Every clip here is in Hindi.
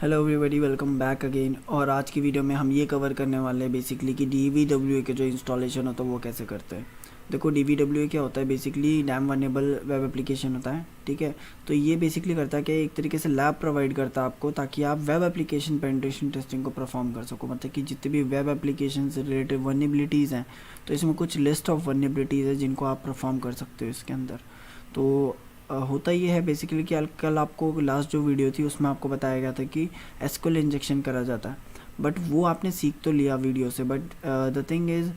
Hello everybody, welcome back again. और आज की वीडियो में हम ये कवर करने वाले हैं बेसिकली कि DVWA के जो इंस्टॉलेशन होता है वो कैसे करते हैं। देखो, DVWA क्या होता है, बेसिकली डैम वनेबल वेब एप्लीकेशन होता है। ठीक है, तो ये बेसिकली करता है कि एक तरीके से लैब प्रोवाइड करता है आपको, ताकि आप वेब एप्लीकेशन पेनिट्रेशन टेस्टिंग को परफॉर्म कर सको। मतलब कि जितने भी वेब एप्लीकेशन से रिलेटेड वनएबिलिटीज़ हैं, तो इसमें कुछ लिस्ट ऑफ वनएबिलिटीज़ है जिनको आप परफॉर्म कर सकते हो इसके अंदर। तो होता ये है बेसिकली कि कल आपको लास्ट जो वीडियो थी उसमें आपको बताया गया था कि एसक्यूएल इंजेक्शन करा जाता है, बट वो आपने सीख तो लिया वीडियो से, but the thing is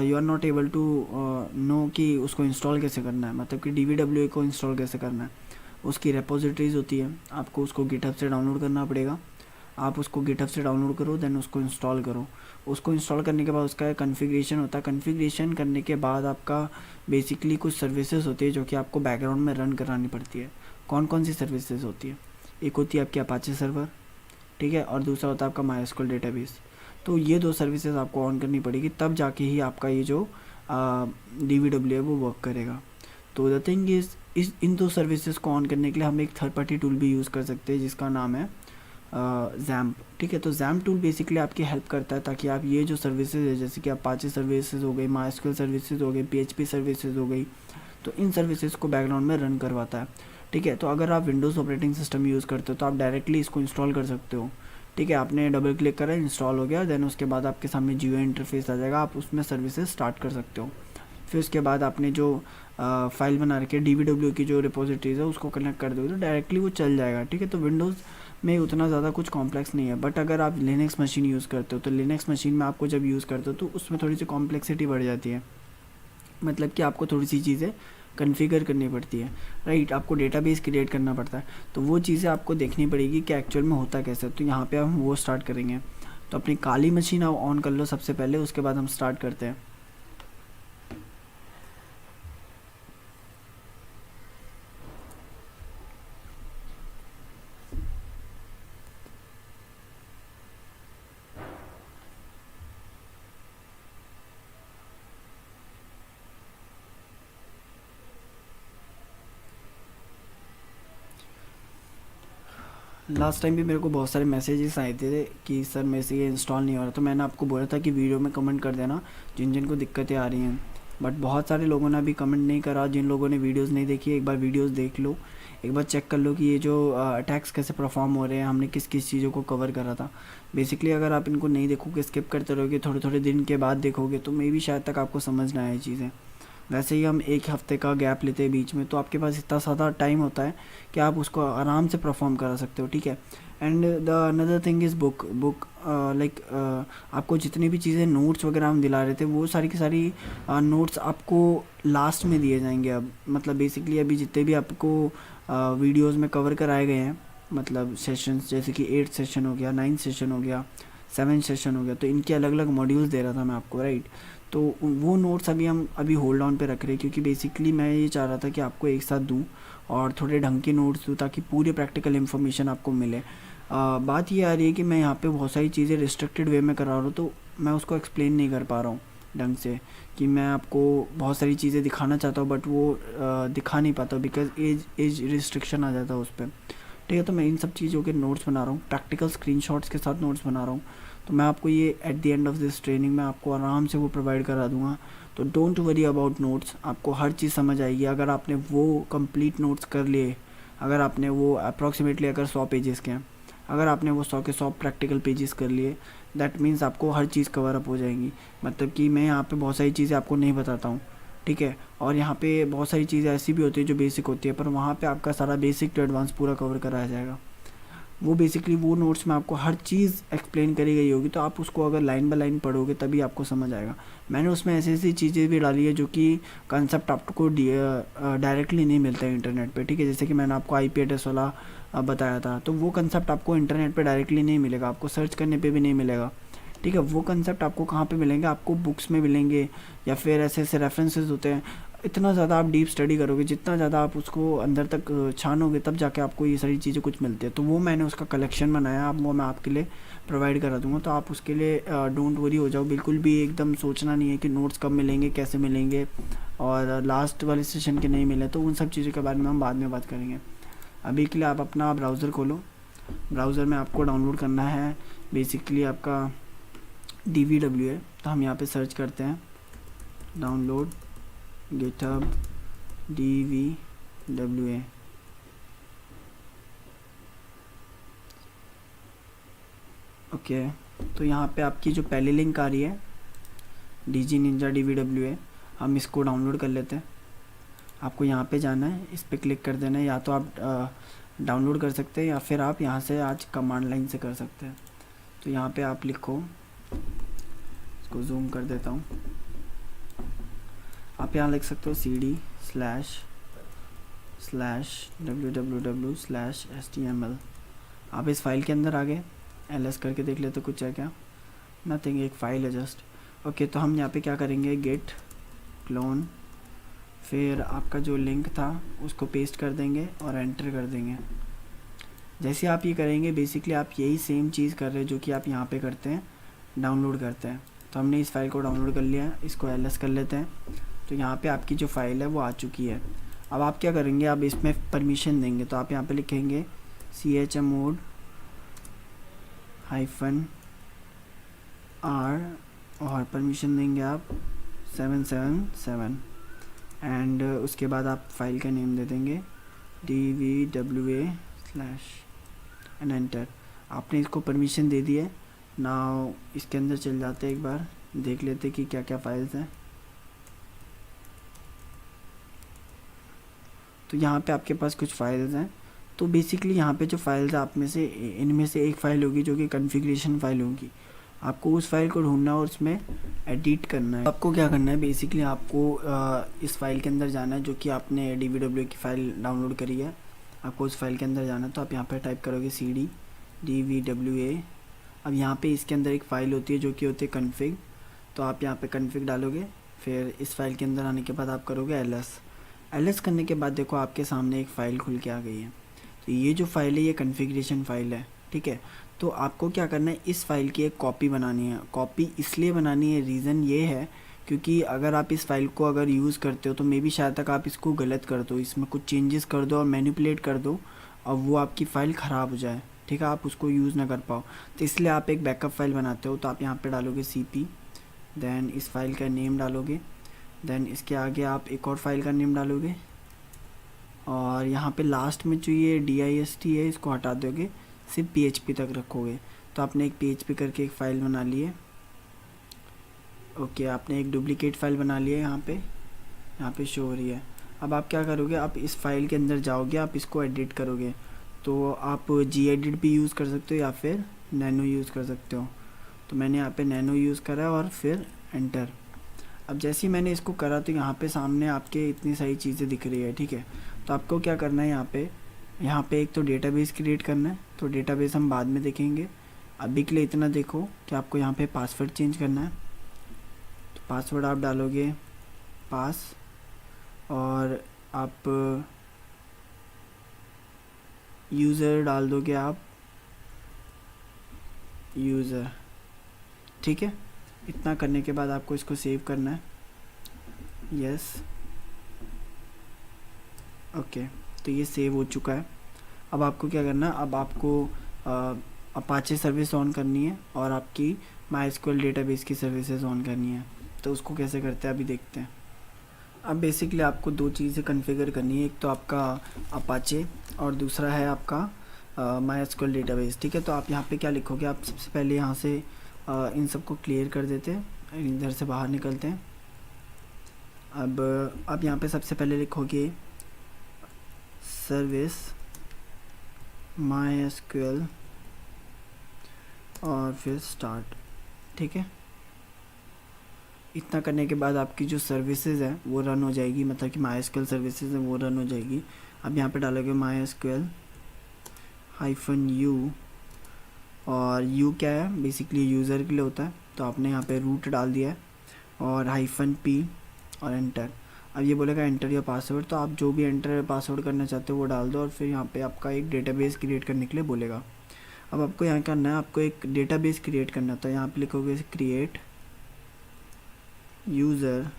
you are not able to know कि उसको इंस्टॉल कैसे करना है। मतलब कि DVWA को इंस्टॉल कैसे करना है। उसकी रेपोजिटरीज होती है, आपको उसको गिटहब से डाउनलोड करना पड़ेगा। आप उसको गिटहब से डाउनलोड करो, देन उसको इंस्टॉल करो। उसको इंस्टॉल करने के बाद उसका कॉन्फ़िगरेशन होता है। कॉन्फ़िगरेशन करने के बाद आपका बेसिकली कुछ सर्विसेज होती है जो कि आपको बैकग्राउंड में रन करानी पड़ती है। कौन कौन सी सर्विसेज होती है? एक होती है आपकी अपाचे सर्वर, ठीक है, और दूसरा होता है आपका MySQL डेटाबेस। तो ये दो सर्विसेज आपको ऑन करनी पड़ेगी, तब जाके ही आपका ये जो DVWA है वो वर्क करेगा। तो द थिंग इज़ इन दो सर्विसेज को ऑन करने के लिए हम एक थर्ड पार्टी टूल भी यूज़ कर सकते हैं जिसका नाम है जैम्प। ठीक है, तो जैम्प टूल बेसिकली आपकी हेल्प करता है ताकि आप ये जो सर्विसेज है, जैसे कि अपाचे सर्विसेज हो गई, MySQL सर्विसेज हो गई, PHP सर्विसेज हो गई, तो इन सर्विसेज को बैकग्राउंड में रन करवाता है। ठीक है, तो अगर आप विंडोज़ ऑपरेटिंग सिस्टम यूज़ करते हो तो आप डायरेक्टली इसको इंस्टॉल कर सकते हो। ठीक है, आपने डबल क्लिक करा, इंस्टॉल हो गया, देन उसके बाद आपके सामने GUI इंटरफेस आ जाएगा, आप उसमें सर्विसेज स्टार्ट कर सकते हो। फिर उसके बाद आपने जो फाइल बना रखी है DVWA की जो रिपोजिटरीज है उसको कनेक्ट कर दोगे तो डायरेक्टली वो चल जाएगा। ठीक है, तो विंडोज़ में उतना ज़्यादा कुछ कॉम्प्लेक्स नहीं है, बट अगर आप लिनक्स मशीन यूज़ करते हो तो लिनक्स मशीन में आपको जब यूज़ करते हो तो उसमें थोड़ी सी कॉम्प्लेक्सिटी बढ़ जाती है। मतलब कि आपको थोड़ी सी चीज़ें कन्फिगर करनी पड़ती है, राइट। आपको डेटाबेस क्रिएट करना पड़ता है, तो वो चीज़ें आपको देखनी पड़ेगी कि एक्चुअल में होता कैसे। तो यहाँ पे हम वो स्टार्ट करेंगे। तो अपनी काली मशीन आप ऑन कर लो सबसे पहले, उसके बाद हम स्टार्ट करते हैं। लास्ट टाइम भी मेरे को बहुत सारे मैसेजेस आए थे कि सर मेरे से ये इंस्टॉल नहीं हो रहा, तो मैंने आपको बोला था कि वीडियो में कमेंट कर देना जिन जिन को दिक्कतें आ रही हैं। बट बहुत सारे लोगों ने अभी कमेंट नहीं करा। जिन लोगों ने वीडियोस नहीं देखी, एक बार वीडियोस देख लो, एक बार चेक कर लो कि ये जो अटैक्स कैसे परफॉर्म हो रहे हैं, हमने किस किस चीज़ों को कवर करा था। बेसिकली अगर आप इनको नहीं देखोगे, स्किप करते रहोगे, थोड़े थोड़े दिन के बाद देखोगे, तो मे भी शायद तक आपको समझ ना आए चीज़ें। वैसे ही हम एक हफ्ते का गैप लेते हैं बीच में, तो आपके पास इतना ज़्यादा टाइम होता है कि आप उसको आराम से परफॉर्म करा सकते हो। ठीक है, and the another thing is book like आपको जितनी भी चीज़ें नोट्स वगैरह हम दिला रहे थे वो सारी की सारी नोट्स आपको लास्ट में दिए जाएंगे अब। मतलब बेसिकली अभी जितने भी आपको वीडियोस में कवर कराए गए हैं, मतलब सेशंस, जैसे कि 8 सेशन हो गया, 9 सेशन हो गया, 7 सेशन हो गया, तो इनके अलग अलग मॉड्यूल्स दे रहा था मैं आपको, राइट। तो वो नोट्स हम अभी होल्ड ऑन पे रख रहे हैं, क्योंकि बेसिकली मैं ये चाह रहा था कि आपको एक साथ दूँ और थोड़े ढंग के नोट्स दूँ ताकि पूरी प्रैक्टिकल इन्फॉर्मेशन आपको मिले। बात ये आ रही है कि मैं यहाँ पे बहुत सारी चीज़ें रिस्ट्रिक्टेड वे में करा रहा हूँ, तो मैं उसको एक्सप्लेन नहीं कर पा रहा हूँ ढंग से, कि मैं आपको बहुत सारी चीज़ें दिखाना चाहता हूँ बट वो दिखा नहीं पाता बिकॉज एज रिस्ट्रिक्शन आ जाता है उस पर। ठीक है, तो मैं इन सब चीज़ों के नोट्स बना रहा हूँ, प्रैक्टिकल स्क्रीनशॉट्स के साथ नोट्स बना रहा हूँ। तो मैं आपको ये at the end of this training में आपको आराम से वो प्रोवाइड करा दूँगा। तो डोंट वरी अबाउट नोट्स, आपको हर चीज़ समझ आएगी अगर आपने वो कंप्लीट नोट्स कर लिए। अगर आपने वो अप्रॉक्सीमेटली अगर 100 पेजेस के हैं, अगर आपने वो 100 के 100 प्रैक्टिकल पेजेस कर लिए, दैट मीन्स आपको हर चीज़ कवर अप हो जाएंगी। मतलब कि मैं यहाँ पे बहुत सारी चीज़ें आपको नहीं बताता हूँ, ठीक है, और यहाँ पे बहुत सारी चीज़ें ऐसी भी होती है जो बेसिक होती है, पर वहाँ पे आपका सारा बेसिक टू एडवांस पूरा कवर कराया जाएगा। वो बेसिकली वो नोट्स में आपको हर चीज़ एक्सप्लेन करी गई होगी, तो आप उसको अगर लाइन बाय लाइन पढ़ोगे तभी आपको समझ आएगा। मैंने उसमें ऐसी ऐसी चीज़ें भी डाली है जो कि कंसेप्ट आपको डायरेक्टली नहीं मिलता है इंटरनेट पे। ठीक है, जैसे कि मैंने आपको IP एड्रेस वाला बताया था, तो वो कंसेप्ट आपको इंटरनेट पे डायरेक्टली नहीं मिलेगा, आपको सर्च करने पे भी नहीं मिलेगा। ठीक है, वो कंसेप्ट आपको कहाँ पे मिलेंगे? आपको बुक्स में मिलेंगे, या फिर ऐसे ऐसे रेफरेंसेस होते हैं। इतना ज़्यादा आप डीप स्टडी करोगे, जितना ज़्यादा आप उसको अंदर तक छानोगे, तब जाके आपको ये सारी चीज़ें कुछ मिलती है। तो वो मैंने उसका कलेक्शन बनाया, अब वो मैं आपके लिए प्रोवाइड करा दूँगा। तो आप उसके लिए डोंट वरी हो जाओ, बिल्कुल भी एकदम सोचना नहीं है कि नोट्स कब मिलेंगे, कैसे मिलेंगे, और लास्ट वाले सेशन के नहीं मिले, तो उन सब चीज़ों के बारे में हम बाद में बात करेंगे। अभी के लिए आप अपना ब्राउज़र खोलो, ब्राउज़र में आपको डाउनलोड करना है बेसिकली आपका DVWA। तो हम यहाँ पे सर्च करते हैं डाउनलोड GitHub DVWA। ओके, तो यहाँ पे आपकी जो पहली लिंक आ रही है DG Ninja DVWA, हम इसको डाउनलोड कर लेते हैं। आपको यहाँ पे जाना है, इस पर क्लिक कर देना है। या तो आप डाउनलोड कर सकते हैं या फिर आप यहाँ से आज कमांड लाइन से कर सकते हैं। तो यहाँ पे आप लिखो, इसको जूम कर देता हूँ, आप यहाँ लिख सकते हो cd//www/html। आप इस फाइल के अंदर आ गए, ls करके देख लेते कुछ है क्या, नथिंग, एक फ़ाइल है जस्ट। ओके, तो हम यहाँ पे क्या करेंगे, गेट क्लोन, फिर आपका जो लिंक था उसको पेस्ट कर देंगे और एंटर कर देंगे। जैसे आप ये करेंगे बेसिकली आप यही सेम चीज़ कर रहे हैं जो कि आप यहाँ पे करते हैं, डाउनलोड करते हैं। तो हमने इस फाइल को डाउनलोड कर लिया, इसको ls कर लेते हैं। तो यहाँ पे आपकी जो फाइल है वो आ चुकी है। अब आप क्या करेंगे, आप इसमें परमिशन देंगे। तो आप यहाँ पे लिखेंगे chmod -r और परमिशन देंगे आप 777 एंड उसके बाद आप फाइल का नेम दे देंगे DVWA/ एंड एंटर। आपने इसको परमिशन दे दी है। नाउ इसके अंदर चल जाते हैं, एक बार देख लेते हैं कि क्या क्या फाइल्स हैं। तो यहाँ पे आपके पास कुछ फाइल्स हैं। तो बेसिकली यहाँ पे जो फाइल्स है आप में से इनमें से एक फ़ाइल होगी जो कि कॉन्फ़िगरेशन फ़ाइल होगी। आपको उस फाइल को ढूंढना है और उसमें एडिट करना है। आपको क्या करना है, बेसिकली आपको इस फाइल के अंदर जाना है जो कि आपने DVWA की फ़ाइल डाउनलोड करी है। आपको उस फाइल के अंदर जाना है। तो आप यहाँ पे टाइप करोगे CD DVWA। अब यहाँ पे इसके अंदर एक फ़ाइल होती है जो कि होती है config। तो आप यहाँ पे config डालोगे, फिर इस फाइल के अंदर आने के बाद आप करोगे ls करने के बाद देखो आपके सामने एक फ़ाइल खुल के आ गई है। तो ये जो फ़ाइल है ये कॉन्फ़िगरेशन फ़ाइल है, ठीक है। तो आपको क्या करना है, इस फ़ाइल की एक कॉपी बनानी है। कॉपी इसलिए बनानी है, रीज़न ये है क्योंकि अगर आप इस फाइल को अगर यूज़ करते हो तो मे बी शायद तक आप इसको गलत कर दो, इसमें कुछ चेंजेस कर दो और मैनिपुलेट कर दो और वो आपकी फ़ाइल ख़राब हो जाए, ठीक है, आप उसको यूज़ ना कर पाओ। तो इसलिए आप एक बैकअप फ़ाइल बनाते हो। तो आप यहाँ पे डालोगे CP, देन इस फाइल का नेम डालोगे, देन इसके आगे आप एक और फाइल का नेम डालोगे और यहाँ पे लास्ट में जो ये dist है इसको हटा दोगे, सिर्फ PHP तक रखोगे। तो आपने एक PHP करके एक फ़ाइल बना ली है। ओके, आपने एक डुप्लीकेट फ़ाइल बना लिया है, यहाँ पे शो हो रही है। अब आप क्या करोगे, आप इस फाइल के अंदर जाओगे, आप इसको एडिट करोगे। तो आप gedit भी यूज़ कर सकते हो या फिर नैनो यूज़ कर सकते हो। तो मैंने यहाँ पे नैनो यूज़ करा और फिर एंटर। अब जैसे ही मैंने इसको करा तो यहाँ पे सामने आपके इतनी सारी चीज़ें दिख रही है, ठीक है। तो आपको क्या करना है, यहाँ पे एक तो डेटाबेस क्रिएट करना है। तो डेटाबेस हम बाद में देखेंगे, अभी के लिए इतना देखो कि आपको यहाँ पे पासवर्ड चेंज करना है। तो पासवर्ड आप डालोगे पास और आप यूज़र डाल दोगे, आप यूज़र, ठीक है। इतना करने के बाद आपको इसको सेव करना है, यस, ओके। तो ये सेव हो चुका है। अब आपको क्या करना है, अब आपको अपाचे सर्विस ऑन करनी है और आपकी MySQL डेटाबेस की सर्विसेज ऑन करनी है। तो उसको कैसे करते हैं अभी देखते हैं। अब बेसिकली आपको दो चीज़ें कॉन्फ़िगर करनी है, एक तो आपका अपाचे और दूसरा है आपका MySQL डेटाबेस, ठीक है। तो आप यहाँ पे क्या लिखोगे, आप सबसे पहले यहाँ से इन सबको क्लियर कर देते हैं, इधर से बाहर निकलते हैं। अब आप यहाँ पे सबसे पहले लिखोगे सर्विस MySQL और फिर स्टार्ट, ठीक है। इतना करने के बाद आपकी जो सर्विसेज है वो रन हो जाएगी, मतलब कि MySQL सर्विसेज है वो रन हो जाएगी। अब यहाँ पे डालोगे MySQL -u और u क्या है, बेसिकली यूज़र के लिए होता है। तो आपने यहाँ पे रूट डाल दिया है और -p और एंटर। अब ये बोलेगा एंटर योर पासवर्ड, तो आप जो भी एंटर पासवर्ड करना चाहते हो वो डाल दो और फिर यहाँ पे आपका एक डेटाबेस क्रिएट करने के लिए बोलेगा। अब आपको यहाँ करना है, आपको एक डेटाबेस क्रिएट करना था। यहाँ पे लिखोगे क्रिएट यूज़र,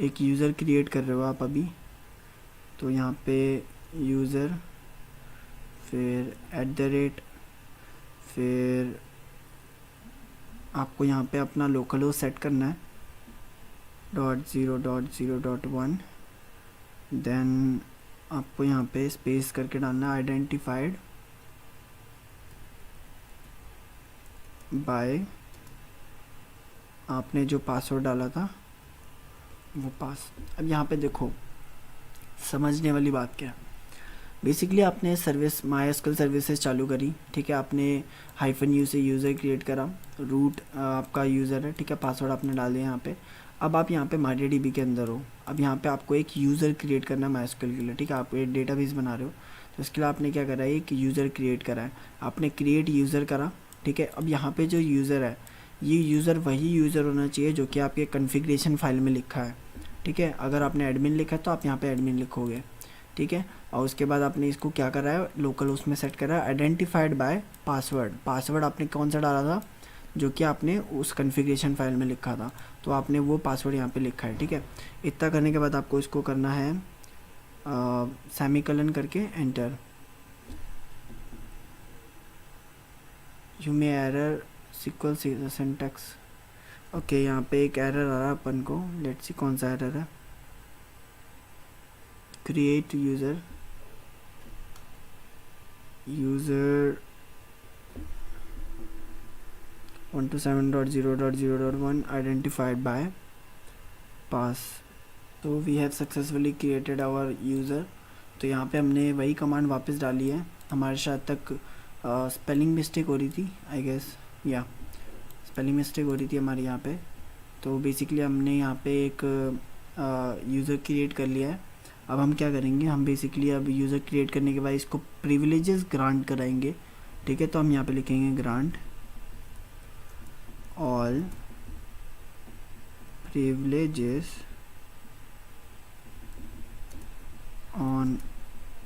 एक यूज़र क्रिएट कर रहे हो आप अभी। तो यहाँ पे यूज़र, फिर @ फिर आपको यहाँ पे अपना लोकल होस्ट सेट करना है .0.0.1। देन आपको यहाँ पे स्पेस करके डालना है आइडेंटिफाइड बाय आपने जो पासवर्ड डाला था वो पास। अब यहाँ पे देखो समझने वाली बात क्या है। बेसिकली आपने सर्विस MySQL सर्विसेज चालू करी, ठीक है, आपने -u से यूज़र क्रिएट करा, रूट आपका यूज़र है, ठीक है, पासवर्ड आपने डाल दिया यहाँ पे। अब आप यहाँ पे MariaDB के अंदर हो। अब यहाँ पे आपको एक यूज़र क्रिएट करना है MySQL के लिए, ठीक है, आप एक डेटाबेस बना रहे हो, तो इसके लिए आपने क्या करा है, एक यूज़र क्रिएट करा है, आपने क्रिएट यूज़र करा, ठीक है। अब यहाँ पे जो यूज़र है, ये यूज़र वही यूज़र होना चाहिए जो कि आपके कॉन्फ़िगरेशन फाइल में लिखा है, ठीक है। अगर आपने एडमिन लिखा है तो आप यहाँ पे एडमिन लिखोगे, ठीक है। और उसके बाद आपने इसको क्या करा है, लोकल उसमें सेट करा है आइडेंटिफाइड बाय पासवर्ड। पासवर्ड आपने कौन सा डाला था, जो कि आपने उस कॉन्फ़िगरेशन फाइल में लिखा था, तो आपने वो पासवर्ड यहाँ पे लिखा है, ठीक है। इतना करने के बाद आपको इसको करना है सेमीकोलन करके enter. You may error SQL syntax. Okay, यहाँ पे एक एरर आ रहा है अपन को, लेट्स सी कौन सा एरर है। Create user 127.0.0.1 identified by pass. तो we have successfully created our user. तो यहाँ पे हमने वही कमांड वापस डाली है। हमारे शायद तक स्पेलिंग मिस्टेक हो रही थी, आई गेस, या स्पेलिंग मिस्टेक हो रही थी हमारे यहाँ पे। तो बेसिकली हमने यहाँ पे एक यूज़र क्रिएट कर लिया है। अब हम क्या करेंगे, हम बेसिकली अब यूज़र क्रिएट करने के बाद इसको प्रिविलेजेस ग्रांट कराएंगे, ठीक है। तो हम यहाँ पे लिखेंगे grant all privileges on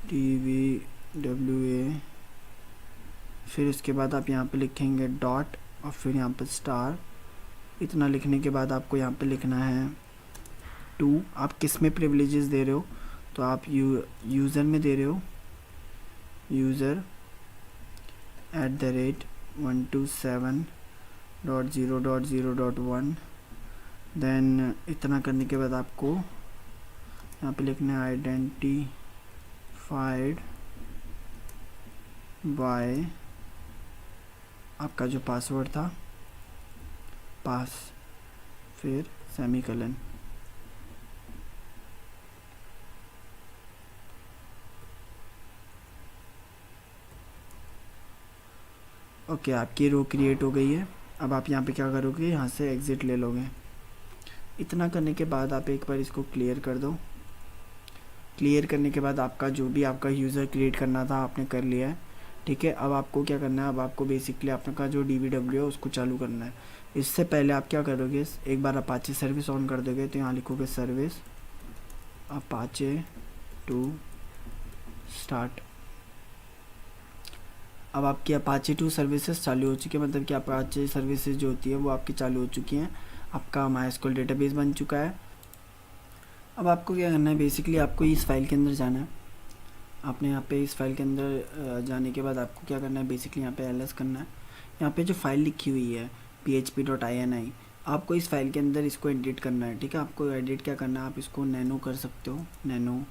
DBWA। फिर उसके बाद आप यहाँ पे लिखेंगे डॉट और फिर यहाँ पे स्टार। इतना लिखने के बाद आपको यहाँ पे लिखना है 2। आप किस में प्रिविलेजेस दे रहे हो, तो आप यूज़र में दे रहे हो, यूज़र @127.0.0.1। देन इतना करने के बाद आपको यहाँ पे लिखना है आइडेंटिफाइड बाय आपका जो पासवर्ड था पास, फिर सेमीकोलन। ओके, आपकी रो क्रिएट हो गई है। अब आप यहाँ पे क्या करोगे, यहाँ से एग्ज़िट ले लोगे। इतना करने के बाद आप एक बार इसको क्लियर कर दो। क्लियर करने के बाद आपका जो भी आपका यूज़र क्रिएट करना था आपने कर लिया है, ठीक है। अब आपको क्या करना है, अब आपको बेसिकली आपका जो DBW है उसको चालू करना है। इससे पहले आप क्या करोगे, एक बार अपाचे सर्विस ऑन कर दोगे, तो यहाँ लिखोगे सर्विस अपाचे टू स्टार्ट। अब आपकी अपाचे 2 सर्विसेज चालू हो चुकी है, मतलब कि अपाचे सर्विसेज जो होती है वो आपकी चालू हो चुकी हैं। आपका MySQL डेटाबेस बन चुका है। अब आपको क्या करना है, बेसिकली आपको इस फाइल के अंदर जाना है। आपने यहाँ पे इस फाइल के अंदर जाने के बाद आपको क्या करना है, बेसिकली यहाँ पे ls करना है। यहाँ पे जो फाइल लिखी हुई है php.ini, आपको इस फाइल के अंदर इसको एडिट करना है, ठीक है। आपको एडिट क्या करना है, आप इसको नैनो कर सकते हो, नैनो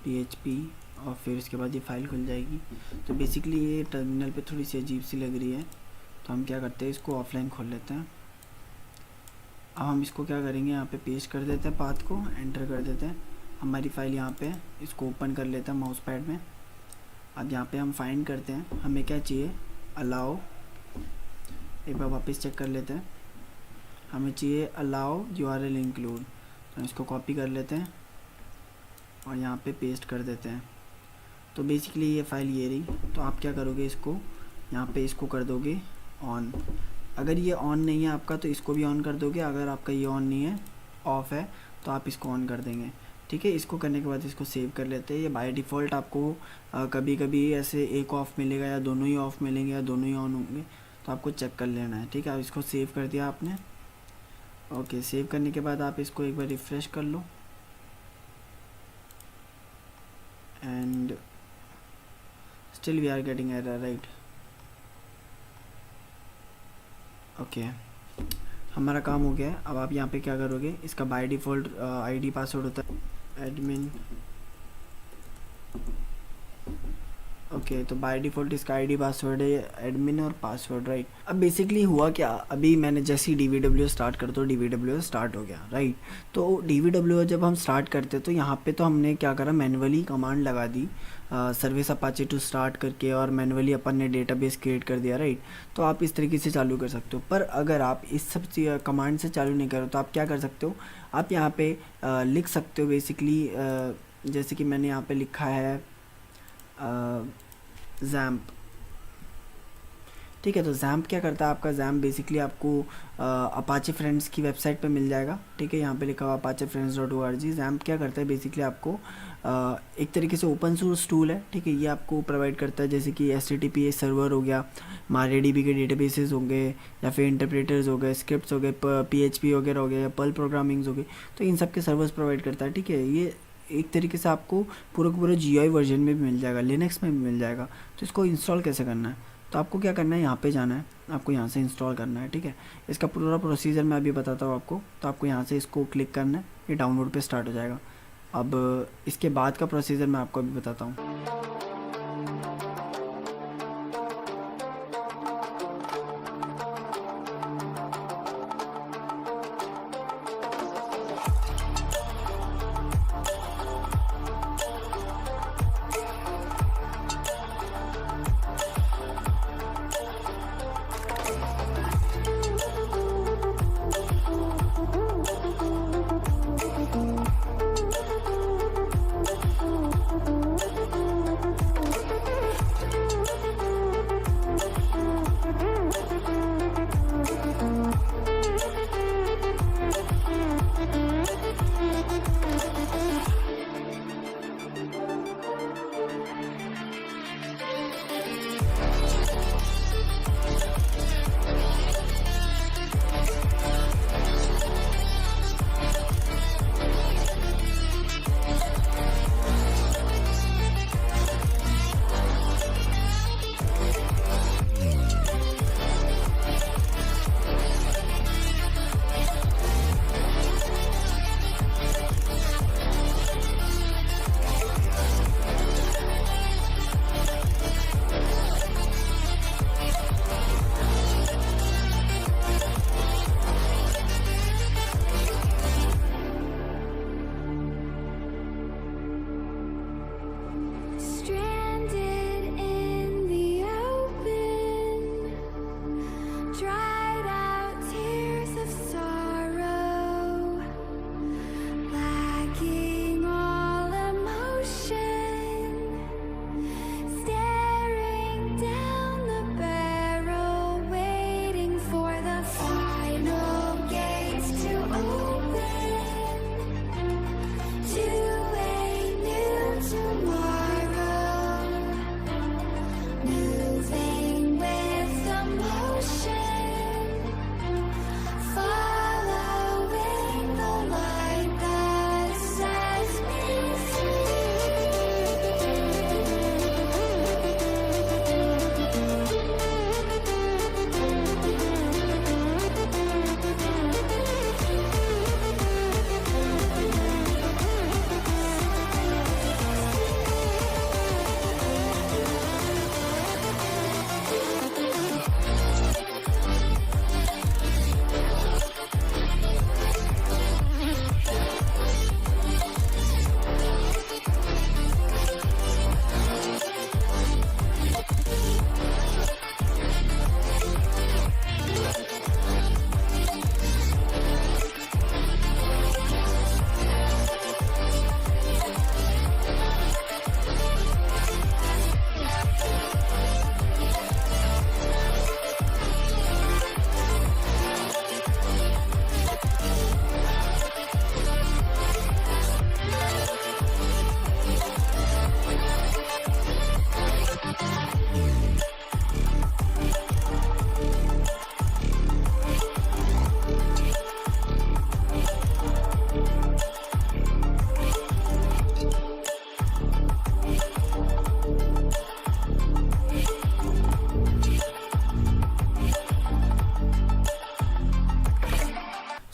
php, और फिर इसके बाद ये फ़ाइल खुल जाएगी। तो बेसिकली ये टर्मिनल पे थोड़ी सी अजीब सी लग रही है, तो हम क्या करते हैं, इसको ऑफलाइन खोल लेते हैं। अब हम इसको क्या करेंगे, यहाँ पे पेस्ट कर देते हैं, पाथ को एंटर कर देते हैं। हमारी फ़ाइल यहाँ पे, इसको ओपन कर लेते हैं माउस पैड में। अब यहाँ पे हम फाइंड करते हैं हमें क्या चाहिए, अलाउ। एक बार वापस चेक कर लेते हैं, हमें चाहिए अलाउ URL इंक्लूड। तो इसको कॉपी कर लेते हैं और यहाँ पे पेस्ट कर देते हैं। तो बेसिकली ये फ़ाइल ये रही। तो आप क्या करोगे, इसको यहाँ पे इसको कर दोगे ऑन। अगर ये ऑन नहीं है आपका तो इसको भी ऑन कर दोगे। अगर आपका ये ऑन नहीं है, ऑफ़ है, तो आप इसको ऑन कर देंगे, ठीक है। इसको करने के बाद इसको सेव कर लेते हैं। ये बाय डिफ़ॉल्ट आपको कभी कभी ऐसे एक ऑफ़ मिलेगा या दोनों ही ऑफ़ मिलेंगे या दोनों ही ऑन होंगे, तो आपको चेक कर लेना है, ठीक है। अब इसको सेव कर दिया आपने। ओके, सेव करने के बाद आप इसको एक बार रिफ़्रेश कर लो and still we are getting error, right. Okay, हमारा काम हो गया है। अब आप यहाँ पे क्या करोगे, इसका बाय डिफ़ॉल्ट आईडी पासवर्ड होता है एडमिन। ओके, तो बाय डिफ़ॉल्ट इसका आईडी पासवर्ड है एडमिन और पासवर्ड, राइट। अब बेसिकली हुआ क्या, अभी मैंने जैसे ही DVWS स्टार्ट कर दो, DVWS स्टार्ट हो गया, राइट। तो DVWS जब हम स्टार्ट करते तो यहाँ पे तो हमने क्या करा, मैनुअली कमांड लगा दी सर्विस अपाचे टू स्टार्ट करके, और मैनुअली अपन ने डेटाबेस क्रिएट कर दिया, राइट। तो आप इस तरीके से चालू कर सकते हो। पर अगर आप इस सब कमांड से चालू नहीं करो तो आप क्या कर सकते हो, आप यहाँ पे लिख सकते हो बेसिकली, जैसे कि मैंने यहाँ पे लिखा है जैम्प, ठीक है। तो जैम्प क्या करता है आपका, जैम्प बेसिकली आपको अपाचे फ्रेंड्स की वेबसाइट पे मिल जाएगा, ठीक है। यहाँ पे लिखा हुआ apache-friends.org। जैम्प क्या करता है बेसिकली आपको एक तरीके से ओपन सोर्स टूल है, ठीक है। ये आपको प्रोवाइड करता है जैसे कि HTTPS सर्वर हो गया, MariaDB के डेटाबेसेस होंगे, या फिर इंटरप्रेटर्स हो गए, स्क्रिप्ट्स हो गए, PHP वगैरह हो गया, या पर्ल प्रोग्रामिंग्स हो गए, तो इन सब के सर्वर्स प्रोवाइड करता है, ठीक है। ये एक तरीके से आपको पूरा का पूरा GUI वर्जन में भी मिल जाएगा, लिनक्स में भी मिल जाएगा। तो इसको इंस्टॉल कैसे करना है, तो आपको क्या करना है, यहाँ पे जाना है, आपको यहाँ से इंस्टॉल करना है, ठीक है। इसका पूरा प्रोसीजर मैं अभी बताता हूँ आपको। तो आपको यहाँ से इसको क्लिक करना है, ये डाउनलोड पे स्टार्ट हो जाएगा। अब इसके बाद का प्रोसीजर मैं आपको अभी बताता हूँ।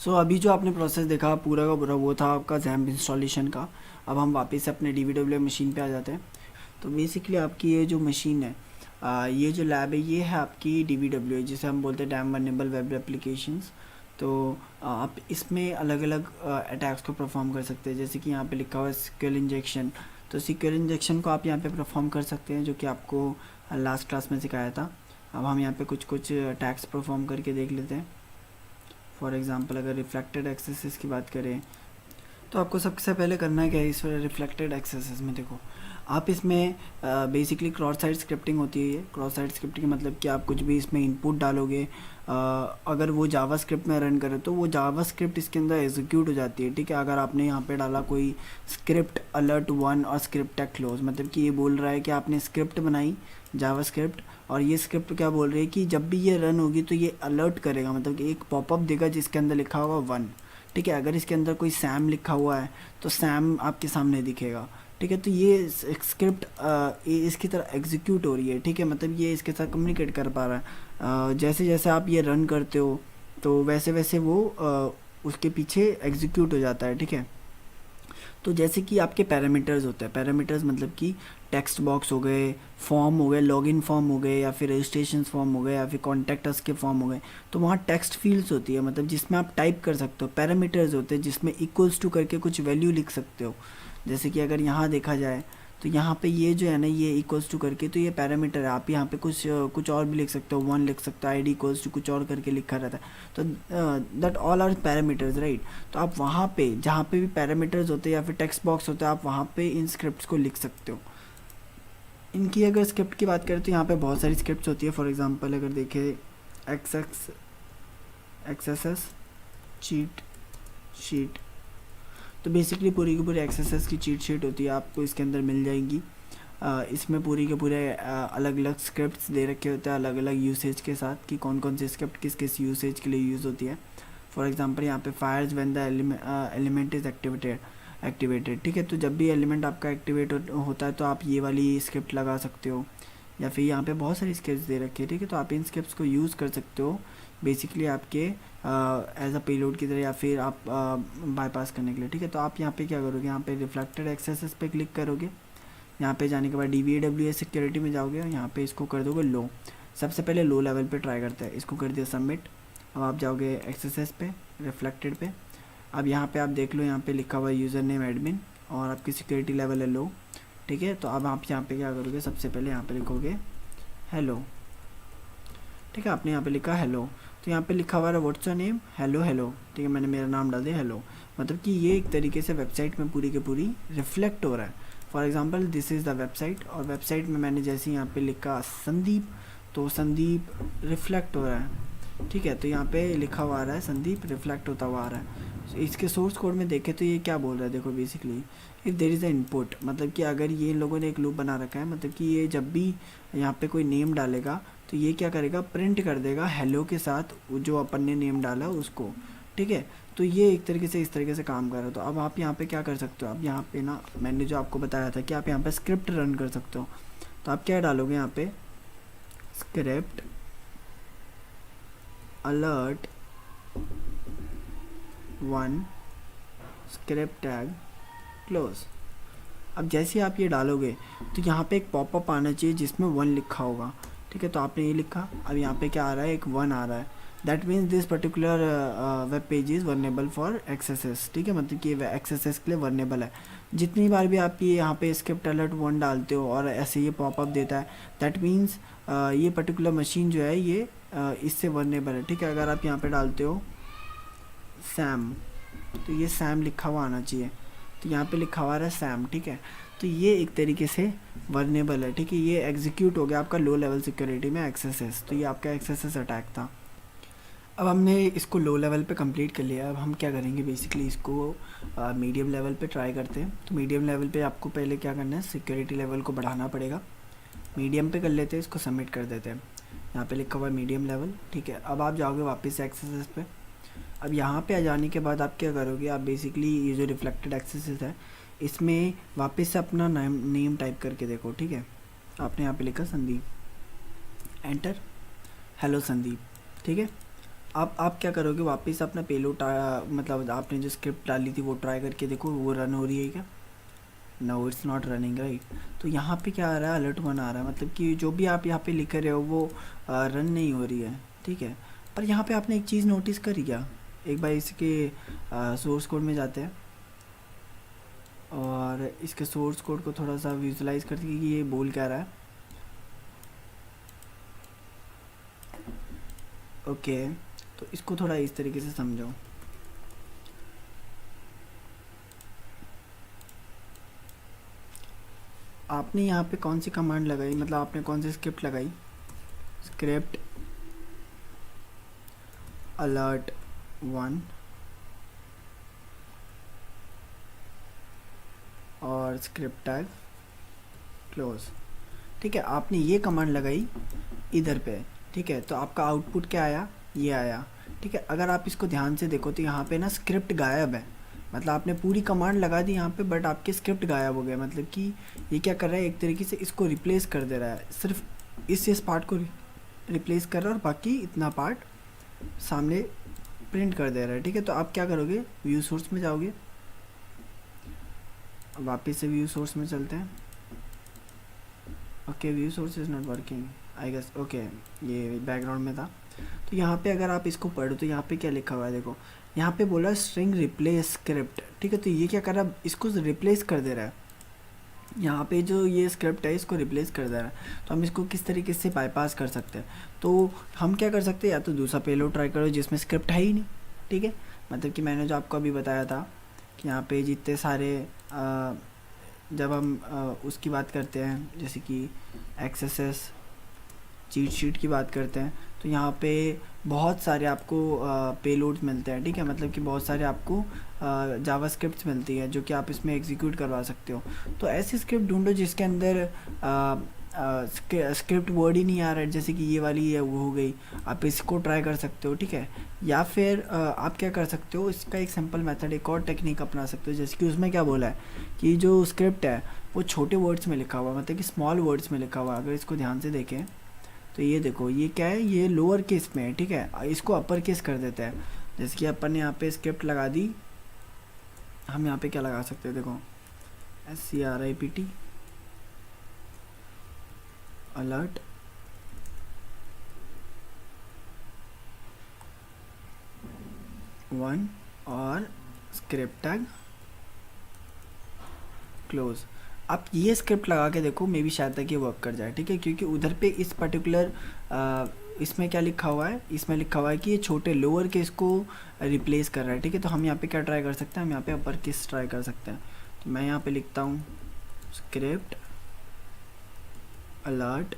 सो अभी जो आपने प्रोसेस देखा पूरा का पूरा वो था आपका जैम्प इंस्टॉलेशन का। अब हम वापस से अपने DVW मशीन पे आ जाते हैं। तो बेसिकली आपकी ये जो मशीन है, ये जो लैब है ये है आपकी DVW, जिसे हम बोलते हैं डैम वर्नेबल वेब एप्लीकेशंस। तो आप इसमें अलग अलग अटैक्स को परफॉर्म कर सकते हैं, जैसे कि यहाँ पे लिखा हुआ है SQL इंजेक्शन। तो SQL इंजेक्शन को आप यहाँ पे परफॉर्म कर सकते हैं, जो कि आपको लास्ट क्लास में सिखाया था। अब हम यहाँ पे कुछ कुछ अटैक्स परफॉर्म करके देख लेते हैं। फॉर एग्ज़ाम्पल अगर रिफ्लेक्टेड एक्सेसेस की बात करें तो आपको सबसे पहले करना है क्या है, इस रिफ्लेक्टेड एक्सेसेस में देखो आप इसमें बेसिकली क्रॉस साइट स्क्रिप्टिंग होती है। ये क्रॉस साइट स्क्रिप्टिंग मतलब कि आप कुछ भी इसमें इनपुट डालोगे, अगर वो जावा स्क्रिप्ट में रन करे तो वो जावा स्क्रिप्ट इसके अंदर एग्जीक्यूट हो जाती है, ठीक है। अगर आपने यहाँ पे डाला कोई स्क्रिप्ट अलर्ट 1 और स्क्रिप्ट टेक क्लोज, मतलब कि ये बोल रहा है कि आपने स्क्रिप्ट बनाई जावा स्क्रिप्ट, और ये स्क्रिप्ट क्या बोल रही है कि जब भी ये रन होगी तो ये अलर्ट करेगा, मतलब कि एक पॉपअप देगा जिसके अंदर लिखा होगा 1, ठीक है। अगर इसके अंदर कोई सैम लिखा हुआ है तो सैम आपके सामने दिखेगा, ठीक है। तो ये स्क्रिप्ट इसकी तरह एग्जीक्यूट हो रही है, ठीक है, मतलब ये इसके साथ कम्युनिकेट कर पा रहा है। जैसे जैसे आप ये रन करते हो तो वैसे वैसे वो उसके पीछे एग्जीक्यूट हो जाता है, ठीक है। तो जैसे कि आपके पैरामीटर्स होते हैं, पैरामीटर्स मतलब कि टेक्स्ट बॉक्स हो गए, फॉर्म हो गए, लॉगिन फॉर्म हो गए, या फिर रजिस्ट्रेशन फॉर्म हो गए, या फिर कॉन्टैक्ट अस के फॉर्म हो गए। तो वहाँ टेक्स्ट फील्ड्स होती है, मतलब जिसमें आप टाइप कर सकते हो। पैरामीटर्स होते हैं जिसमें इक्वल्स टू करके कुछ वैल्यू लिख सकते हो। जैसे कि अगर यहाँ देखा जाए तो यहाँ पे ये जो है ना, ये इक्वल्स टू करके, तो ये पैरामीटर है। आप यहाँ पे कुछ और भी लिख सकते हो, 1 लिख सकते हो, ID इक्वल्स टू कुछ और करके लिखा रहता है। तो that all are parameters, right. तो आप वहाँ पे जहाँ पे भी पैरामीटर्स होते हैं या फिर टेक्स्ट बॉक्स होते हैं, आप वहाँ पे इन स्क्रिप्ट्स को लिख सकते हो। इनकी अगर स्क्रिप्ट की बात करें तो यहाँ पे बहुत सारी स्क्रिप्ट्स होती है। फॉर एग्जांपल अगर देखें एक्सेस चीट शीट, तो बेसिकली पूरी की पूरी एक्सेस की चीट शीट होती है, आपको इसके अंदर मिल जाएगी। इसमें पूरी के पूरे अलग अलग स्क्रिप्ट्स दे रखे होते हैं अलग अलग यूसेज के साथ, कि कौन कौन सी स्क्रिप्ट किस किस यूसेज के लिए यूज़ होती है। फॉर एग्जांपल यहाँ पे fires when the element is activated, ठीक है। तो जब भी एलिमेंट आपका एक्टिवेट होता है तो आप ये वाली स्क्रिप्ट लगा सकते हो, या फिर यहाँ पे बहुत सारी स्क्रिप्ट्स दे रखी है, ठीक है। तो आप इन स्क्रिप्ट्स को यूज़ कर सकते हो बेसिकली आपके एज अ पेलोड की तरह, या फिर आप बाईपास करने के लिए, ठीक है। तो आप यहाँ पे क्या करोगे, यहाँ पे रिफ्लेक्टेड एक्सेसेस पे क्लिक करोगे। यहाँ पे जाने के बाद DVW सिक्योरिटी में जाओगे और यहाँ पे इसको कर दोगे लो। सबसे पहले लो लेवल पे ट्राई करते हैं, इसको कर दिया सबमिट। अब आप जाओगे एक्सेसेस पे, रिफ्लेक्टेड पे। अब यहाँ पे आप देख लो, यहाँ पे लिखा हुआ है यूज़र नेम एडमिन और आपकी सिक्योरिटी लेवल है लो, ठीक है। तो अब आप यहाँ पे क्या करोगे, सबसे पहले यहाँ पे लिखोगे हेलो, ठीक है। आपने यहाँ पे लिखा हेलो, तो यहाँ पे लिखा हुआ है what's your name, hello hello, ठीक है। मैंने मेरा नाम डाल दिया हेलो, मतलब कि ये एक तरीके से वेबसाइट में पूरी की पूरी रिफ्लेक्ट हो रहा है। For example this is the website, और वेबसाइट में मैंने जैसे यहाँ पे लिखा संदीप, तो संदीप रिफ्लेक्ट हो रहा है, ठीक है। तो यहाँ पे लिखा हुआ आ रहा है संदीप रिफ्लेक्ट होता हुआ आ रहा है। इसके सोर्स कोड में देखें तो ये क्या बोल रहा है, देखो basically if there is a input, मतलब कि अगर ये लोगों ने एक लूप बना रखा है, मतलब कि ये जब भी यहाँ पे कोई नेम डालेगा तो ये क्या करेगा, प्रिंट कर देगा हेलो के साथ जो अपन ने नेम डाला उसको, ठीक है। तो ये एक तरीके से इस तरीके से काम कर रहा है। तो अब आप यहाँ पे क्या कर सकते हो, आप यहाँ पे ना मैंने जो आपको बताया था कि आप यहाँ पे स्क्रिप्ट रन कर सकते हो। तो आप क्या डालोगे यहाँ पे, script alert 1 script tag close. अब जैसे आप ये डालोगे तो यहाँ पे एक पॉपअप आना चाहिए जिसमें 1 लिखा होगा, ठीक है। तो आपने ये लिखा, अब यहाँ पे क्या आ रहा है, एक 1 आ रहा है। That means this particular web page is vulnerable for axes, ठीक है, मतलब कि एक्सेसेस के लिए वर्नेबल है। जितनी बार भी आप ये यहाँ पे स्क्रिप्ट अलर्ट 1 डालते हो और ऐसे ये पॉपअप देता है, दैट मीन्स ये पर्टिकुलर मशीन जो है ये इससे वर्नेबल है, ठीक है। अगर आप यहाँ पे डालते हो सैम, तो ये सैम लिखा हुआ आना चाहिए, तो यहाँ पे लिखा हुआ है सैम, ठीक है। तो ये एक तरीके से वर्नेबल है, ठीक है। ये एग्जीक्यूट हो गया आपका लो लेवल सिक्योरिटी में एक्सेसेस, तो ये आपका एक्सेसेस अटैक था। अब हमने इसको लो लेवल पे कंप्लीट कर लिया। अब हम क्या करेंगे, बेसिकली इसको मीडियम लेवल पे ट्राई करते हैं। तो मीडियम लेवल पे आपको पहले क्या करना है, सिक्योरिटी लेवल को बढ़ाना पड़ेगा। मीडियम पे कर लेते हैं, इसको सबमिट कर देते हैं। यहाँ पे लिखा हुआ है मीडियम लेवल, ठीक है। अब आप जाओगे वापस से एक्सेसेस पे। अब यहाँ पे आ जाने के बाद आप क्या करोगे, आप बेसिकली ये जो रिफ्लेक्टेड एक्सेसेस है इसमें वापस से अपना नेम टाइप करके देखो, ठीक है। आपने यहाँ पे लिखा संदीप, एंटर, हेलो संदीप, ठीक है। आप क्या करोगे, वापस अपना पेलोड मतलब आपने जो स्क्रिप्ट डाली थी वो ट्राई करके देखो वो रन हो रही है क्या। No it's not running right. तो यहाँ पे क्या आ रहा है, अलर्ट वन आ रहा है, मतलब कि जो भी आप यहाँ पे लिख रहे हो वो रन नहीं हो रही है, ठीक है। पर यहाँ पे आपने एक चीज़ नोटिस करी क्या, एक बार इसके सोर्स कोड में जाते हैं और इसके सोर्स कोड को थोड़ा सा विजुलाइज करते हैं कि ये बोल क्या रहा है। ओके, तो इसको थोड़ा इस तरीके से समझो। आपने यहाँ पे कौन सी कमांड लगाई, मतलब आपने कौन सी स्क्रिप्ट लगाई, स्क्रिप्ट अलर्ट वन और स्क्रिप्ट टैग क्लोज, ठीक है। आपने ये कमांड लगाई इधर पे, ठीक है। तो आपका आउटपुट क्या आया, ये आया, ठीक है। अगर आप इसको ध्यान से देखो तो यहाँ पे ना स्क्रिप्ट गायब है, मतलब आपने पूरी कमांड लगा दी यहाँ पे बट आपके स्क्रिप्ट गायब हो गया। मतलब कि ये क्या कर रहा है, एक तरीके से इसको रिप्लेस कर दे रहा है, सिर्फ इस पार्ट को रिप्लेस कर रहा है और बाकी इतना पार्ट सामने प्रिंट कर दे रहा है, ठीक है। तो आप क्या करोगे, व्यू सोर्स में जाओगे, वापस से व्यू सोर्स में चलते हैं। Okay, view source is not working I guess, okay ये बैकग्राउंड में था। तो यहाँ पे अगर आप इसको पढ़ो तो यहाँ पे क्या लिखा हुआ है देखो, यहाँ पे बोला स्ट्रिंग रिप्लेस स्क्रिप्ट, ठीक है। तो ये क्या कर रहा है, इसको रिप्लेस कर दे रहा है, यहाँ पे जो ये स्क्रिप्ट है इसको रिप्लेस कर दे रहा है। तो हम इसको किस तरीके से बाईपास कर सकते हैं, तो हम क्या कर सकते हैं, या तो दूसरा पेलोड ट्राई करो जिसमें स्क्रिप्ट है ही नहीं, ठीक है। मतलब कि मैंने जो आपको अभी बताया था कि यहाँ पे जितने सारे जब हम उसकी बात करते हैं जैसे कि एक्सेस चीट शीट की बात करते हैं, तो यहाँ पे बहुत सारे आपको पेलोड्स मिलते हैं, ठीक है। मतलब कि बहुत सारे आपको जावा स्क्रिप्ट मिलती है जो कि आप इसमें एग्जीक्यूट करवा सकते हो। तो ऐसी स्क्रिप्ट ढूंढो जिसके अंदर स्क्रिप्ट वर्ड ही नहीं आ रहा है, जैसे कि ये वाली है वो हो गई, आप इसको ट्राई कर सकते हो, ठीक है। या फिर आप क्या कर सकते हो, इसका एक सिंपल मेथड, एक और टेक्निक अपना सकते हो, जैसे कि उसमें क्या बोला है कि जो स्क्रिप्ट है वो छोटे वर्ड्स में लिखा हुआ, मतलब कि स्मॉल वर्ड्स में लिखा हुआ। अगर इसको ध्यान से देखें तो ये देखो ये क्या है, ये लोअर केस में है, ठीक है। इसको अपर केस कर देते हैं, जैसे कि अपन ने यहाँ पे स्क्रिप्ट लगा दी, हम यहाँ पे क्या लगा सकते हैं देखो, SCRIPT अलर्ट वन और स्क्रिप्ट टैग क्लोज। आप ये स्क्रिप्ट लगा के देखो, मे बी शायद तक ये वर्क कर जाए, ठीक है। क्योंकि उधर पे इस पर्टिकुलर इसमें क्या लिखा हुआ है, इसमें लिखा हुआ है कि ये छोटे लोअर केस को रिप्लेस कर रहा है, ठीक है। तो हम यहाँ पे क्या ट्राई कर सकते हैं, हम यहाँ पे अपर केस ट्राई कर सकते हैं। तो मैं यहाँ पे लिखता हूँ script alert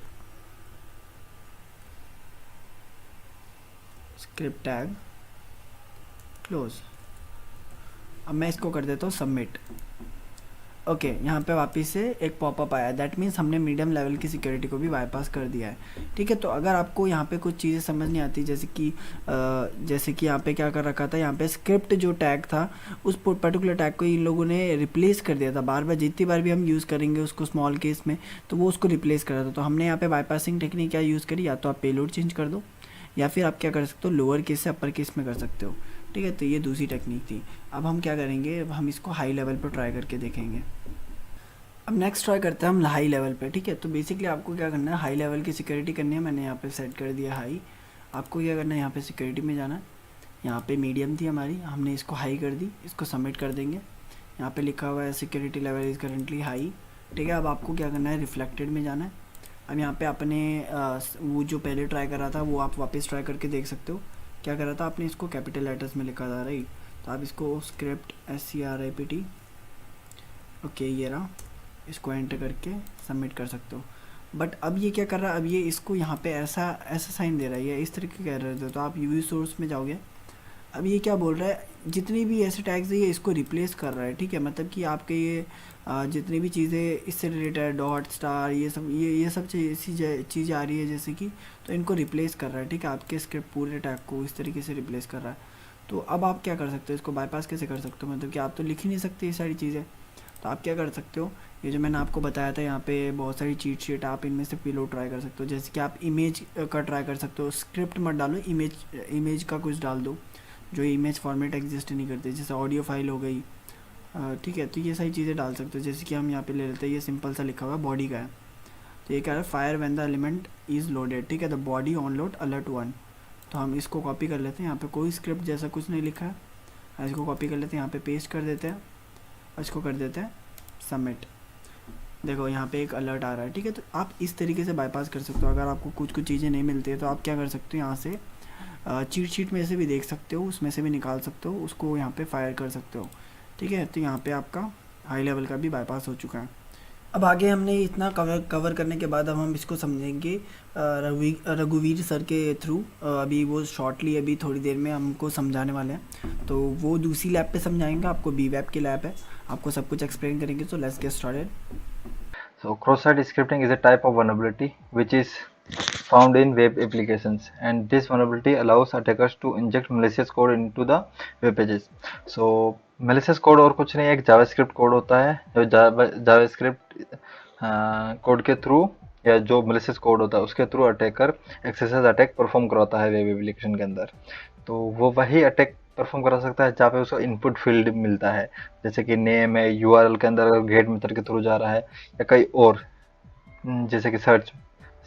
script tag close. अब मैं इसको कर देता हूँ सबमिट। ओके यहाँ पे वापस से एक पॉपअप आया, दैट मीन्स हमने मीडियम लेवल की सिक्योरिटी को भी बाईपास कर दिया है, ठीक है। तो अगर आपको यहाँ पे कुछ चीज़ें समझ नहीं आती, जैसे कि यहाँ पे क्या कर रखा था, यहाँ पे स्क्रिप्ट जो टैग था उस पर्टिकुलर टैग को इन लोगों ने रिप्लेस कर दिया था, बार बार जितनी बार भी हम यूज़ करेंगे उसको स्मॉल केस में तो वो उसको रिप्लेस कर रहा था। तो हमने यहाँ पे बाईपासिंग टेक्निक क्या यूज़ करी, या तो आप पेलोड चेंज कर दो या फिर आप क्या कर सकते हो, लोअर केस से अपर केस में कर सकते हो, ठीक है। तो ये दूसरी टेक्निक थी। अब हम क्या करेंगे, अब हम इसको हाई लेवल पर ट्राई करके देखेंगे। अब नेक्स्ट ट्राई करते हैं हम हाई लेवल पे, ठीक है। तो बेसिकली आपको क्या करना है, हाई लेवल की सिक्योरिटी करनी है, मैंने यहाँ पे सेट कर दिया हाई। आपको क्या करना है, यहाँ पे सिक्योरिटी में जाना है, यहाँ पे मीडियम थी हमारी, हमने इसको हाई कर दी, इसको सबमिट कर देंगे। यहाँ पे लिखा हुआ है security level is currently high, ठीक है। अब आपको क्या करना है, रिफ्लेक्टेड में जाना है। अब यहाँ पे अपने वो जो पहले ट्राई करा था वो आप वापस ट्राई करके देख सकते हो। क्या करा था आपने, इसको कैपिटल लेटर्स में लिखा था राइट, तो आप इसको स्क्रिप्ट SCRIPT ओके ये रहा, इसको एंटर करके सबमिट कर सकते हो। बट अब ये क्या कर रहा है, अब ये इसको यहाँ पे ऐसा साइन दे रहा है, ये इस तरीके कह रहे थे। तो आप व्यू सोर्स में जाओगे, अब ये क्या बोल रहा है, जितनी भी ऐसे टैग्स है ये इसको रिप्लेस कर रहा है, ठीक है। मतलब कि आपके ये जितनी भी चीज़ें इससे रिलेटेड डॉट स्टार ये सब चीज़ें आ रही है जैसे कि, तो इनको रिप्लेस कर रहा है, ठीक है। आपके स्क्रिप्ट पूरे टैग को इस तरीके से रिप्लेस कर रहा है। तो अब आप क्या कर सकते हो, इसको बाईपास कैसे कर सकते हो, मतलब कि आप तो लिख ही नहीं सकते ये सारी चीज़ें। तो आप क्या कर सकते हो, ये जो मैंने आपको बताया था, यहाँ पे बहुत सारी चीट शीट, आप इनमें से पिलो ट्राई कर सकते हो। जैसे कि आप इमेज का ट्राई कर सकते हो, स्क्रिप्ट मत डालो, इमेज इमेज का कुछ डाल दो जो इमेज फॉर्मेट एग्जिस्ट नहीं करते, जैसे ऑडियो फाइल हो गई। ठीक है, तो ये सारी चीज़ें डाल सकते हो। जैसे कि हम यहाँ पे ले लेते हैं, ये सिंपल सा लिखा हुआ है, बॉडी का है। तो ये कह रहा है fire when the element is loaded, ठीक है, the body on load alert 1। तो हम इसको कॉपी कर लेते हैं, यहाँ पे कोई स्क्रिप्ट जैसा कुछ नहीं लिखा है, इसको कॉपी कर लेते हैं, यहाँ पे पेस्ट कर देते हैं और इसको कर देते हैं सबमिट। देखो यहाँ पे एक अलर्ट आ रहा है, ठीक है। तो आप इस तरीके से बाईपास कर सकते हो। अगर आपको कुछ कुछ चीज़ें नहीं मिलती है तो आप क्या कर सकते हो, यहाँ से चीट शीट में से भी देख सकते हो, उसमें से भी निकाल सकते हो, उसको यहाँ पे फायर कर सकते हो, ठीक है। तो यहाँ पे आपका हाई लेवल का भी बाईपास हो चुका है। अब आगे हमने इतना कवर करने के बाद अब हम इसको समझेंगे रघुवीर सर के थ्रू। अभी वो शॉर्टली अभी थोड़ी देर में हमको समझाने वाले हैं, तो वो दूसरी लैब पे समझाएंगे आपको, बी वेब की लैब है, आपको सब कुछ एक्सप्लेन करेंगे। तो let's get started. So cross-site scripting is a type of vulnerability which is found in web applications, and this vulnerability allows attackers to inject malicious code into the web pages. So malicious code और कुछ नहीं, एक जावास्क्रिप्ट कोड होता है जो जावास्क्रिप्ट कोड के थ्रू या जो malicious कोड होता है उसके through attacker access attack perform करवाता है वेब एप्लीकेशन के अंदर। तो वो वही अटैक परफॉर्म करा सकता है जहाँ पे उसको इनपुट फील्ड मिलता है, जैसे कि नेम है, यूआरएल के अंदर अगर गेट मेथड के थ्रू जा रहा है, या कहीं और जैसे कि सर्च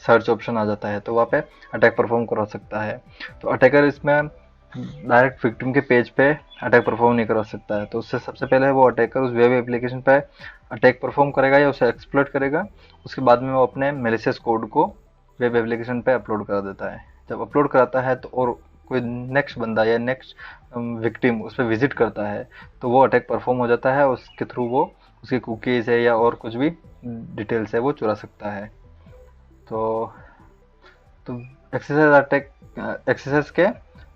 सर्च ऑप्शन आ जाता है तो वहाँ पे अटैक परफॉर्म करा सकता है। तो अटैकर इसमें डायरेक्ट विक्टिम के पेज पे अटैक परफॉर्म नहीं करा सकता है। तो उससे सबसे पहले वो अटैकर उस वेब एप्लीकेशन पे अटैक परफॉर्म करेगा या उसे एक्सप्लॉइट करेगा। उसके बाद में वो अपने मेलिशियस कोड को वेब एप्लीकेशन पे अपलोड करा देता है। जब अपलोड कराता है तो और कोई नेक्स्ट बंदा या नेक्स्ट विक्टिम उस पर विजिट करता है तो वो अटैक परफॉर्म हो जाता है। उसके थ्रू वो उसकी कुकीज़ है या और कुछ भी डिटेल्स है वो चुरा सकता है। तो तो एक्सेसर अटैक एक्सेसर्स के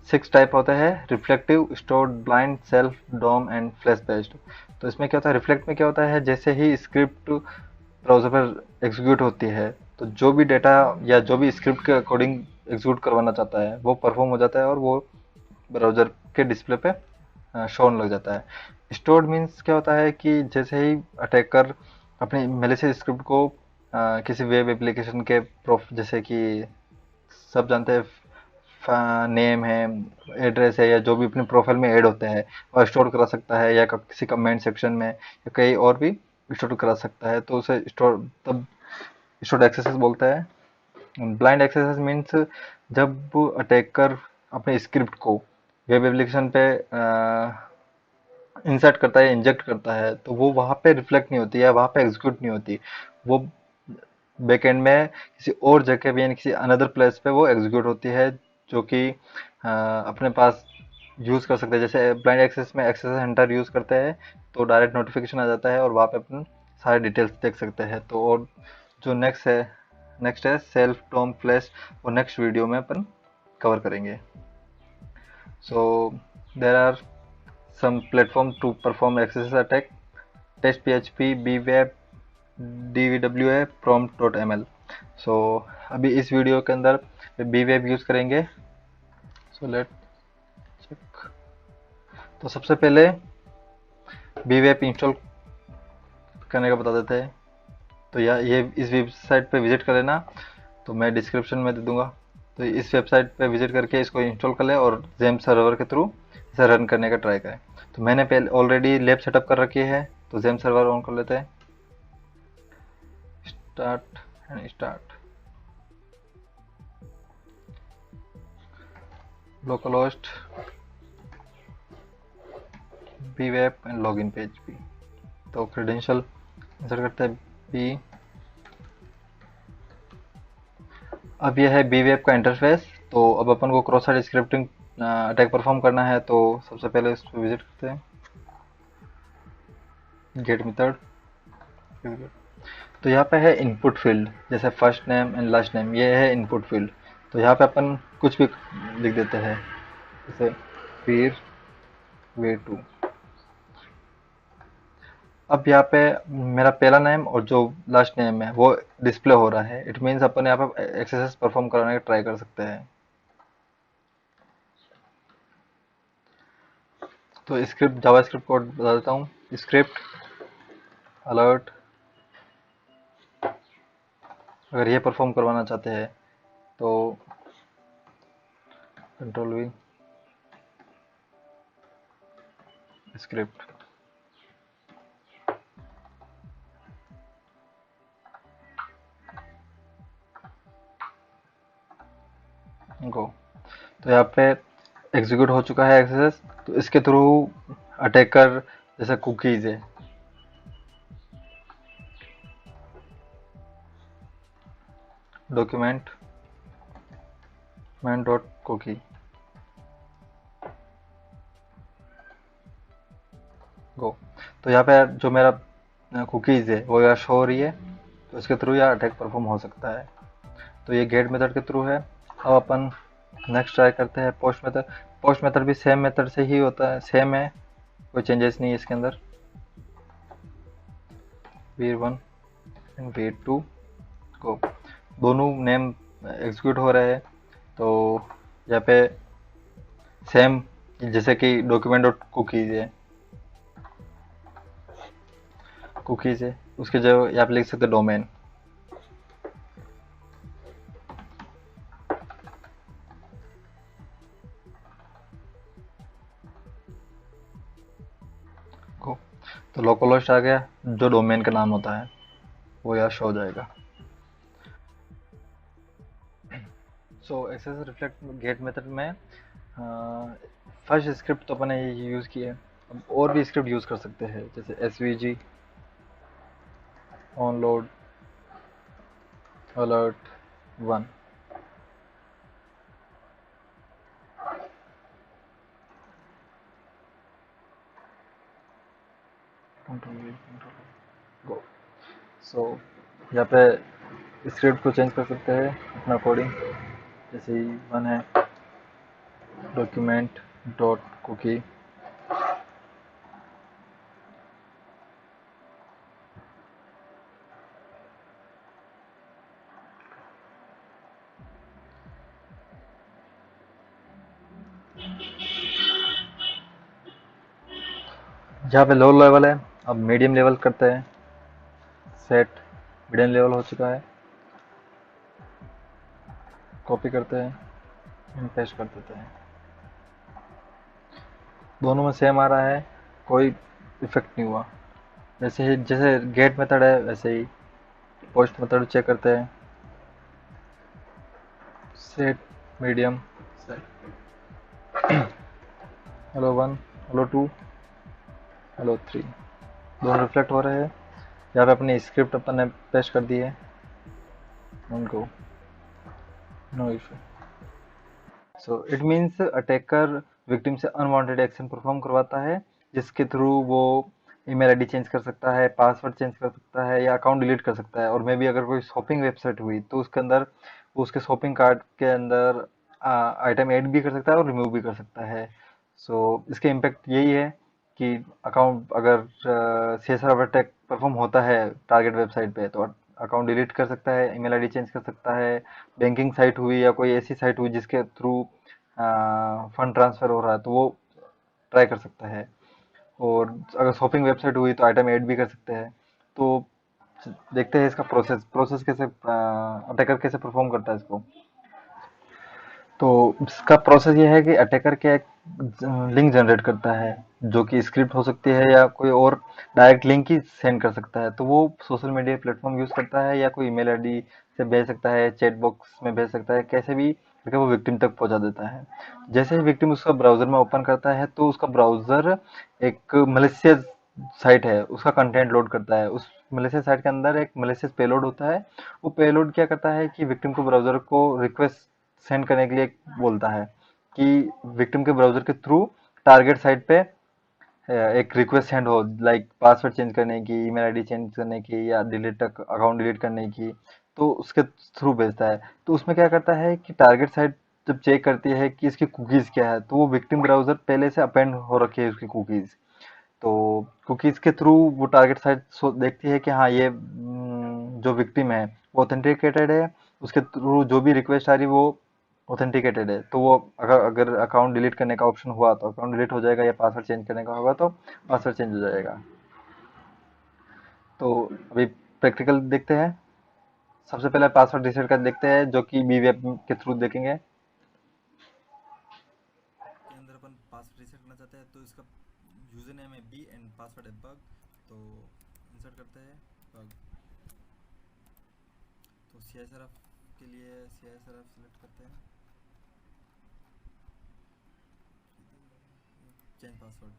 6 टाइप होते हैं: reflective, stored, blind, self, DOM and flash based. तो इसमें क्या होता है, रिफ्लेक्ट में क्या होता है, जैसे ही स्क्रिप्ट ब्राउज़र पर एग्जीक्यूट होती है तो जो भी डेटा या जो भी स्क्रिप्ट के अकॉर्डिंग एग्जीक्यूट करवाना चाहता है वो परफॉर्म हो जाता है और वो ब्राउज़र के डिस्प्ले पे शो होने लग जाता है। स्टोर्ड मीन्स क्या होता है कि जैसे ही अटैकर अपनी मेलिशियस स्क्रिप्ट को किसी वेब एप्लीकेशन के प्रोफ जैसे कि सब जानते हैं नेम है, एड्रेस है या जो भी अपने प्रोफाइल में ऐड होते हैं वह स्टोर करा सकता है, या किसी कमेंट सेक्शन में या कहीं और भी स्टोर करा सकता है। तो उसे स्टोर तब स्टोर्ड एक्सेस बोलता है। ब्लाइंड एक्सेस मीन्स जब अटैकर अपने स्क्रिप्ट को वेब एप्लीकेशन पे इंसर्ट करता है, इंजेक्ट करता है, तो वो वहाँ पे रिफ्लेक्ट नहीं होती या वहाँ पे एग्जीक्यूट नहीं होती। वो बैकएंड में किसी और जगह पे यानी किसी अनदर प्लेस पे वो एग्जीक्यूट होती है, जो कि अपने पास यूज़ कर सकते हैं। जैसे ब्लाइंड एक्सेस में एक्सेस हंटर यूज़ करते हैं तो डायरेक्ट नोटिफिकेशन आ जाता है और वहाँ पे अपन सारे डिटेल्स देख सकते हैं। तो और जो नेक्स्ट है सेल्फ डोम फ्लैश, वो नेक्स्ट वीडियो में अपन कवर करेंगे। So there are some platform to perform XSS attack: test PHP, bweb, dvwa, prompt.ml। so अभी इस वीडियो के अंदर bweb यूज करेंगे। So let check. तो सबसे पहले bweb इंस्टॉल करने का बता देते हैं। तो ये इस वेबसाइट पे विजिट कर लेना, तो मैं डिस्क्रिप्शन में दे दूंगा। तो इस वेबसाइट पे विजिट करके इसको इंस्टॉल कर लें और जेम सर्वर के थ्रू इसे रन करने का ट्राई करें। तो मैंने पहले ऑलरेडी लैब सेटअप कर रखी है, तो जेम सर्वर ऑन कर लेते हैं। Start and start local host bweb and login page भी। तो क्रेडेंशियल इंसर्ट करते हैं बी। अब यह है bweb का इंटरफेस। तो अब अपन को cross site scripting attack perform करना है, तो सबसे पहले इस पर विजिट करते हैं, गेट मेथड। तो यहाँ पे है इनपुट फील्ड, जैसे first name and last name, ये है इनपुट फील्ड। तो यहाँ पे अपन कुछ भी लिख देते हैं, जैसे फिर वे टू। अब यहाँ पे मेरा पहला नेम और जो लास्ट नेम है वो डिस्प्ले हो रहा है, इट मीन्स अपन यहाँ पे एक्सरसाइज परफॉर्म कराने का ट्राई कर सकते हैं। तो स्क्रिप्ट जावा स्क्रिप्ट कोड बता देता हूँ। स्क्रिप्ट अलर्ट अगर ये परफॉर्म करवाना चाहते हैं तो कंट्रोल वी स्क्रिप्ट गो। तो यहाँ पे एग्जीक्यूट हो चुका है एक्सेस। तो इसके थ्रू अटैकर जैसे कुकीज है, डॉक्यूमेंट मैन डॉट कुकी गो। तो यहाँ पे जो मेरा कुकीज है वो यहाँ शो हो रही है, तो इसके थ्रू यह अटैक परफॉर्म हो सकता है। तो ये गेट मेथड के थ्रू है। अब अपन नेक्स्ट ट्राई करते हैं पोस्ट मेथड। पोस्ट मेथड भी सेम मेथड से ही होता है, सेम है, कोई चेंजेस नहीं है इसके अंदर। v1 एंड v2 को दोनों नेम एग्जीक्यूट हो रहे हैं। तो यहाँ पे सेम जैसे कि डॉक्यूमेंट डॉट कुकीज है उसके जो यहाँ पे लिख सकते डोमेन। को तो लोकल आ गया, जो डोमेन का नाम होता है वो यहाँ शो हो जाएगा। सो एक्सेस रिफ्लेक्ट गेट मेथड में फर्स्ट स्क्रिप्ट तो अपने ये यूज़ की है। अब और भी स्क्रिप्ट यूज़ कर सकते हैं, जैसे svg ऑनलोड अलर्ट 1। गो। सो यहाँ पे स्क्रिप्ट को चेंज कर सकते हैं अपना अकॉर्डिंग। जैसे ही वन है डॉक्यूमेंट डॉट कुकी जहाँ पे लो लेवल है अब मीडियम लेवल करते हैं। सेट मीडियम लेवल हो चुका है, कॉपी करते हैं, पेस्ट कर देते हैं। दोनों में सेम आ रहा है, कोई इफेक्ट नहीं हुआ। जैसे गेट मेथड है वैसे ही पोस्ट मेथड चेक करते हैं। Set medium set hello 1 hello 2 hello 3 दोनों रिफ्लेक्ट हो रहे हैं। यहाँ पे अपनी स्क्रिप्ट अपन ने पेस्ट कर दी है उनको, no issue. So it means attacker victim से अनवांटेड एक्शन परफॉर्म करवाता है, जिसके थ्रू वो ईमेल आईडी चेंज कर सकता है, पासवर्ड चेंज कर सकता है या अकाउंट डिलीट कर सकता है। और मे भी अगर कोई शॉपिंग वेबसाइट हुई तो उसके अंदर वो उसके शॉपिंग कार्ट के अंदर आइटम ऐड भी कर सकता है और रिमूव भी कर सकता है। सो इसके इम्पेक्ट यही है कि अकाउंट अगर सीएसआर अटैक परफॉर्म होता है टारगेट वेबसाइट पे तो अकाउंट डिलीट कर सकता है, ईमेल आईडी चेंज कर सकता है। बैंकिंग साइट हुई या कोई ऐसी साइट हुई जिसके थ्रू फंड ट्रांसफर हो रहा है तो वो ट्राई कर सकता है। और अगर शॉपिंग वेबसाइट हुई तो आइटम ऐड भी कर सकते हैं। तो देखते हैं इसका प्रोसेस कैसे अटैकर कैसे परफॉर्म करता है इसको। तो इसका प्रोसेस ये है कि अटैकर क्या एक लिंक जनरेट करता है, जो कि स्क्रिप्ट हो सकती है या कोई और डायरेक्ट लिंक ही सेंड कर सकता है। तो वो सोशल मीडिया प्लेटफॉर्म यूज करता है या कोई ईमेल आईडी से भेज सकता है, चैट बॉक्स में भेज सकता है, कैसे भी करके वो विक्टिम तक पहुंचा देता है। जैसे ही विक्टिम उसका ब्राउजर में ओपन करता है तो उसका ब्राउजर एक मलिशियस साइट है उसका कंटेंट लोड करता है। उस मलिशियस साइट के अंदर एक मलिशियस पेलोड होता है। वो पेलोड क्या करता है कि विक्टिम को ब्राउजर को रिक्वेस्ट सेंड करने के लिए बोलता है कि विक्टिम के ब्राउजर के थ्रू टारगेट साइट पे एक रिक्वेस्ट सेंड हो, लाइक पासवर्ड चेंज करने की, ईमेल आईडी चेंज करने की या डिलीट अकाउंट डिलीट करने की। तो उसके थ्रू भेजता है। तो उसमें क्या करता है कि टारगेट साइट जब चेक करती है कि इसकी कुकीज क्या है तो वो विक्टिम ब्राउजर पहले से अपेंड हो रखी है उसकी कुकीज। तो कुकीज के थ्रू वो टारगेट साइट देखती है कि हाँ ये जो विक्टिम है वो ऑथेंटिकेटेड है, उसके थ्रू जो भी रिक्वेस्ट आ रही वो ऑथेंटिकेटेड है। तो वो अगर अगर अकाउंट डिलीट करने का ऑप्शन हुआ तो अकाउंट डिलीट हो जाएगा, या पासवर्ड चेंज करने का होगा तो पासवर्ड चेंज हो जाएगा। तो अभी प्रैक्टिकल देखते हैं। सबसे पहले पासवर्ड रीसेट कर देखते हैं, जो कि बीवेप के थ्रू देखेंगे। के अंदर अपन पासवर्ड रीसेट करना चाहते हैं, तो इसका यूजर नेम है बी एंड पासवर्ड है बग। तो इंसर्ट करते हैं बग। तो CISRF के लिए CISRF सेलेक्ट करते हैं, चेंज पासवर्ड।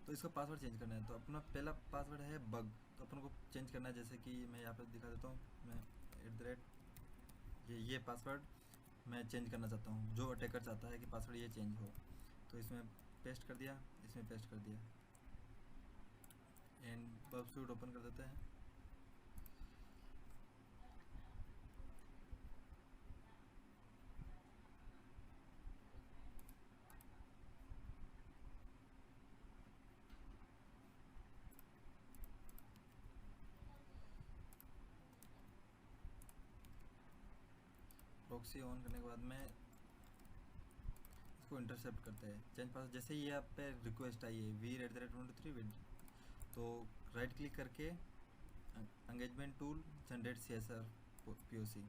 तो इसका पासवर्ड चेंज करना है, तो अपना पहला पासवर्ड है बग, तो अपन को चेंज करना है। जैसे कि मैं यहाँ पे दिखा देता हूँ, मैं ये पासवर्ड मैं चेंज करना चाहता हूँ, जो अटैकर चाहता है कि पासवर्ड ये चेंज हो। तो इसमें पेस्ट कर दिया, इसमें पेस्ट कर दिया, एंड बग सूट ओपन कर देते हैं। प्रॉक्सी ऑन करने के बाद में इसको इंटरसेप्ट करते हैं, चेंज पासवर्ड। जैसे ही आप पे रिक्वेस्ट आई है vir@123, तो राइट क्लिक करके engagement tool generate CSR POC,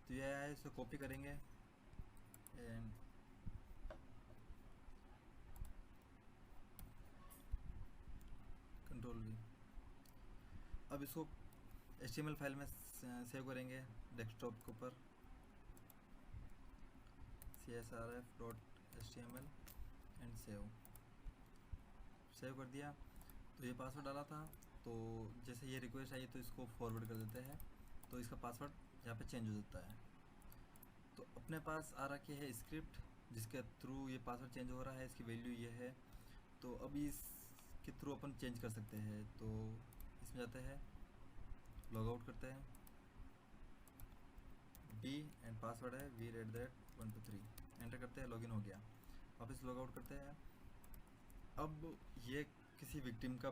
तो ये है, इसको कॉपी करेंगे एंड Ctrl+V। अब इसको HTML फाइल में सेव करेंगे डेस्कटॉप के ऊपर, CSRF.html एंड सेव कर दिया। तो ये पासवर्ड डाला था, तो जैसे ये रिक्वेस्ट आई तो इसको फॉरवर्ड कर देते हैं, तो इसका पासवर्ड यहाँ पे चेंज हो जाता है। तो अपने पास आ रखी है स्क्रिप्ट जिसके थ्रू ये पासवर्ड चेंज हो रहा है, इसकी वैल्यू ये है। तो अभी इसके थ्रू अपन चेंज कर सकते हैं। तो इसमें जाते हैं, लॉग आउट करते हैं, बी एंड पासवर्ड है vir@123, एंटर करते हैं, लॉगिन हो गया। वापस लॉग आउट करते हैं। अब ये किसी विक्टिम का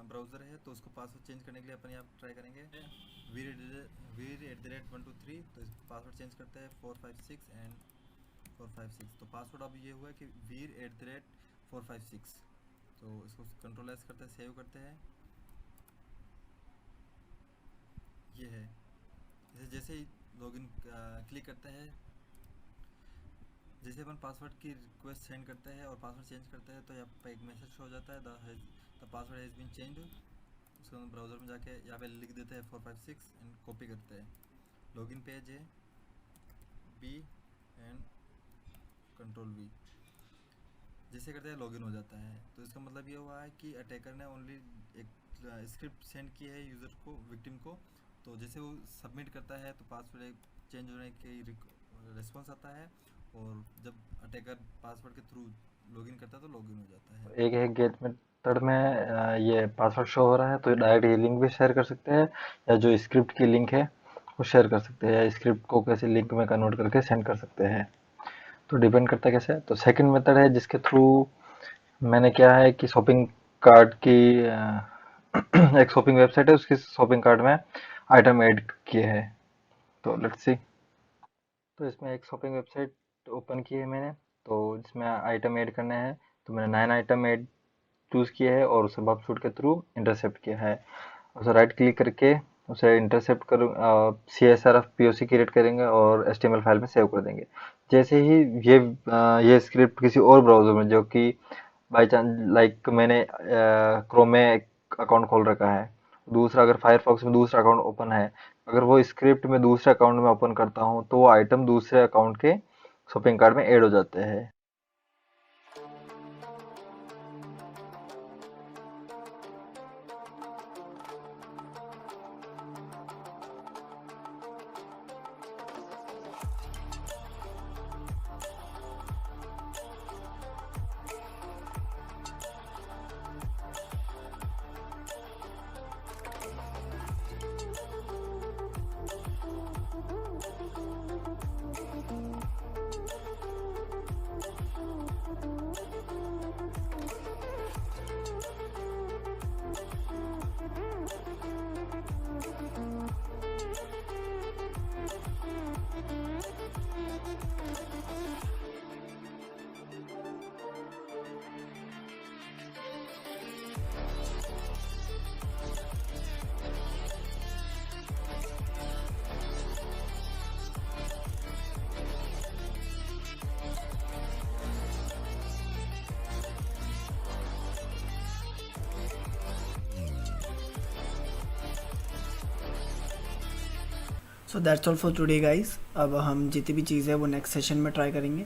ब्राउज़र है, तो उसको पासवर्ड चेंज करने के लिए अपन यहाँ ट्राई करेंगे vir@123, तो इस पासवर्ड चेंज करते हैं 456 एंड 456। तो पासवर्ड अब ये हुआ है कि vir@456। तो इसको Ctrl+S करते हैं, सेव करते हैं, ये है। जैसे ही लॉगिन क्लिक करते हैं, जैसे अपन पासवर्ड की रिक्वेस्ट सेंड करते हैं और पासवर्ड चेंज करते हैं, तो यहाँ पे एक मैसेज शो हो जाता है, the password has been changed. उसके बाद ब्राउज़र में जाके यहाँ पे लिख देते हैं 456 एंड कॉपी करते हैं। लॉगिन पेज है बी एंड Ctrl+V, जैसे करते हैं लॉगिन हो जाता है। तो इसका मतलब ये हुआ है कि अटैकर ने ओनली एक स्क्रिप्ट सेंड की है यूज़र को, विक्टिम को। तो जैसे वो सबमिट करता है तो पासवर्ड चेंज होने की रिस्पॉन्स आता है, और जब अटैकर पासवर्ड के थ्रू लॉगिन करता है तो लॉगिन हो जाता है। एक गेट मेथड में ये पासवर्ड शो हो रहा है, तो डायरेक्ट ये लिंक भी शेयर कर सकते हैं, या जो स्क्रिप्ट की लिंक है वो शेयर कर सकते हैं, या स्क्रिप्ट को कैसे लिंक में कन्वर्ट करके सेंड कर सकते हैं। तो डिपेंड करता है कैसे। तो सेकंड मेथड है जिसके थ्रू मैंने क्या है कि शॉपिंग कार्ट की एक शॉपिंग वेबसाइट है, उसकी शॉपिंग कार्ट में आइटम ऐड किए हैं। तो लेट्स सी। तो इसमें एक शॉपिंग वेबसाइट ओपन की है मैंने, तो जिसमें आइटम ऐड करने हैं। तो मैंने 9 आइटम ऐड चूज़ किए हैं और उसे बगसूट के थ्रू इंटरसेप्ट किया है। उसे राइट क्लिक करके उसे इंटरसेप्ट कर CSRF POC क्रिएट करेंगे और HTML फाइल में सेव कर देंगे। जैसे ही ये स्क्रिप्ट किसी और ब्राउज़र में, जो कि बाई चांस लाइक मैंने क्रोम में एक अकाउंट खोल रखा है, दूसरा अगर फायरफॉक्स में दूसरा अकाउंट ओपन है, अगर वो स्क्रिप्ट में दूसरे अकाउंट में ओपन करता हूँ, तो वो आइटम दूसरे अकाउंट के शॉपिंग कार्ट में ऐड हो जाते हैं। So that's all for today guys. अब हम जितनी भी चीज़ें हैं वो नेक्स्ट सेशन में ट्राई करेंगे।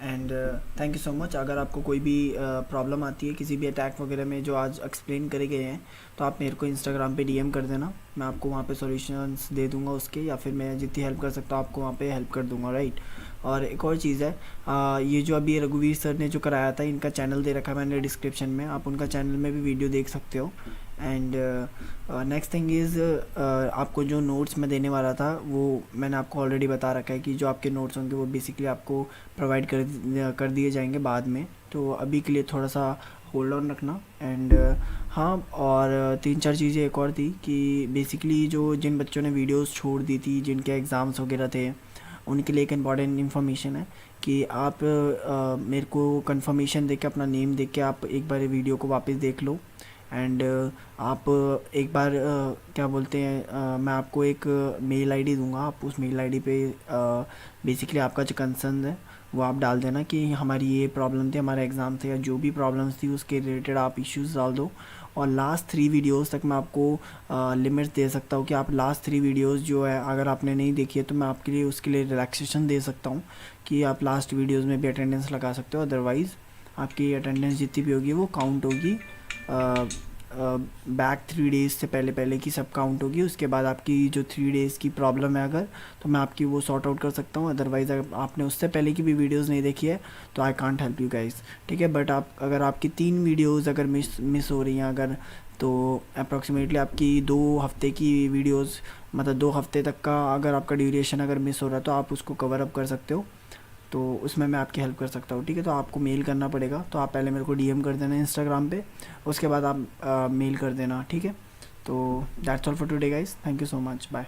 And thank you so much. अगर आपको कोई भी प्रॉब्लम आती है किसी भी अटैक वगैरह में जो आज एक्सप्लेन करे गए हैं, तो आप मेरे को इंस्टाग्राम पे डीएम कर देना, मैं आपको वहाँ पे सॉल्यूशंस दे दूँगा उसके, या फिर मैं जितनी हेल्प कर सकता हूँ आपको वहाँ पे हेल्प कर दूँगा, राइट। और एक और चीज़ है, ये जो अभी रघुवीर सर ने जो कराया था, इनका चैनल दे रखा है मैंने डिस्क्रिप्शन में, आप उनका चैनल में भी वीडियो देख सकते हो। एंड नेक्स्ट थिंग इज़, आपको जो नोट्स मैं देने वाला था वो मैंने आपको ऑलरेडी बता रखा है कि जो आपके नोट्स होंगे वो बेसिकली आपको प्रोवाइड कर दिए जाएंगे बाद में। तो अभी के लिए थोड़ा सा होल्ड ऑन रखना। एंड हाँ, और 3-4 चीज़ें एक और थी कि बेसिकली जो जिन बच्चों ने वीडियोस छोड़ दी थी, जिनके एग्ज़ाम्स वगैरह थे, उनके लिए एक इम्पॉर्टेंट इन्फॉर्मेशन है कि आप मेरे को कंफर्मेशन देके, अपना नेम देख के आप एक बार वीडियो को वापस देख लो। एंड आप एक बार क्या बोलते हैं, मैं आपको एक मेल आईडी दूंगा, आप उस मेल आईडी पे बेसिकली आपका जो कंसर्न है वो आप डाल देना कि हमारी ये प्रॉब्लम थी, हमारे एग्ज़ाम थे, या जो भी प्रॉब्लम्स थी उसके रिलेटेड आप इश्यूज़ डाल दो। और लास्ट 3 वीडियोस तक मैं आपको लिमिट दे सकता हूँ कि आप लास्ट 3 वीडियोस जो है अगर आपने नहीं देखी है तो मैं आपके लिए उसके लिए रिलैक्सेशन दे सकता हूँ कि आप लास्ट वीडियोस में भी अटेंडेंस लगा सकते हो। अदरवाइज़ आपकी अटेंडेंस जितनी भी होगी वो काउंट होगी, बैक 3 डेज़ से पहले की सब काउंट होगी। उसके बाद आपकी जो 3 डेज़ की प्रॉब्लम है अगर, तो मैं आपकी वो सॉर्ट आउट कर सकता हूँ। अदरवाइज़ अगर आपने उससे पहले की भी वीडियोस नहीं देखी है तो I can't help you guys, ठीक है। बट आप अगर आपकी 3 वीडियोस अगर मिस हो रही हैं अगर, तो अप्रॉक्सीमेटली आपकी 2 हफ्ते की वीडियोस, मतलब 2 हफ्ते तक का अगर आपका ड्यूरेशन अगर मिस हो रहा है तो आप उसको कवर अप कर सकते हो। तो उसमें मैं आपकी हेल्प कर सकता हूँ, ठीक है। तो आपको मेल करना पड़ेगा, तो आप पहले मेरे को डीएम कर देना इंस्टाग्राम पे, उसके बाद आप मेल कर देना, ठीक है। तो that's all for today guys, thank you so much, bye.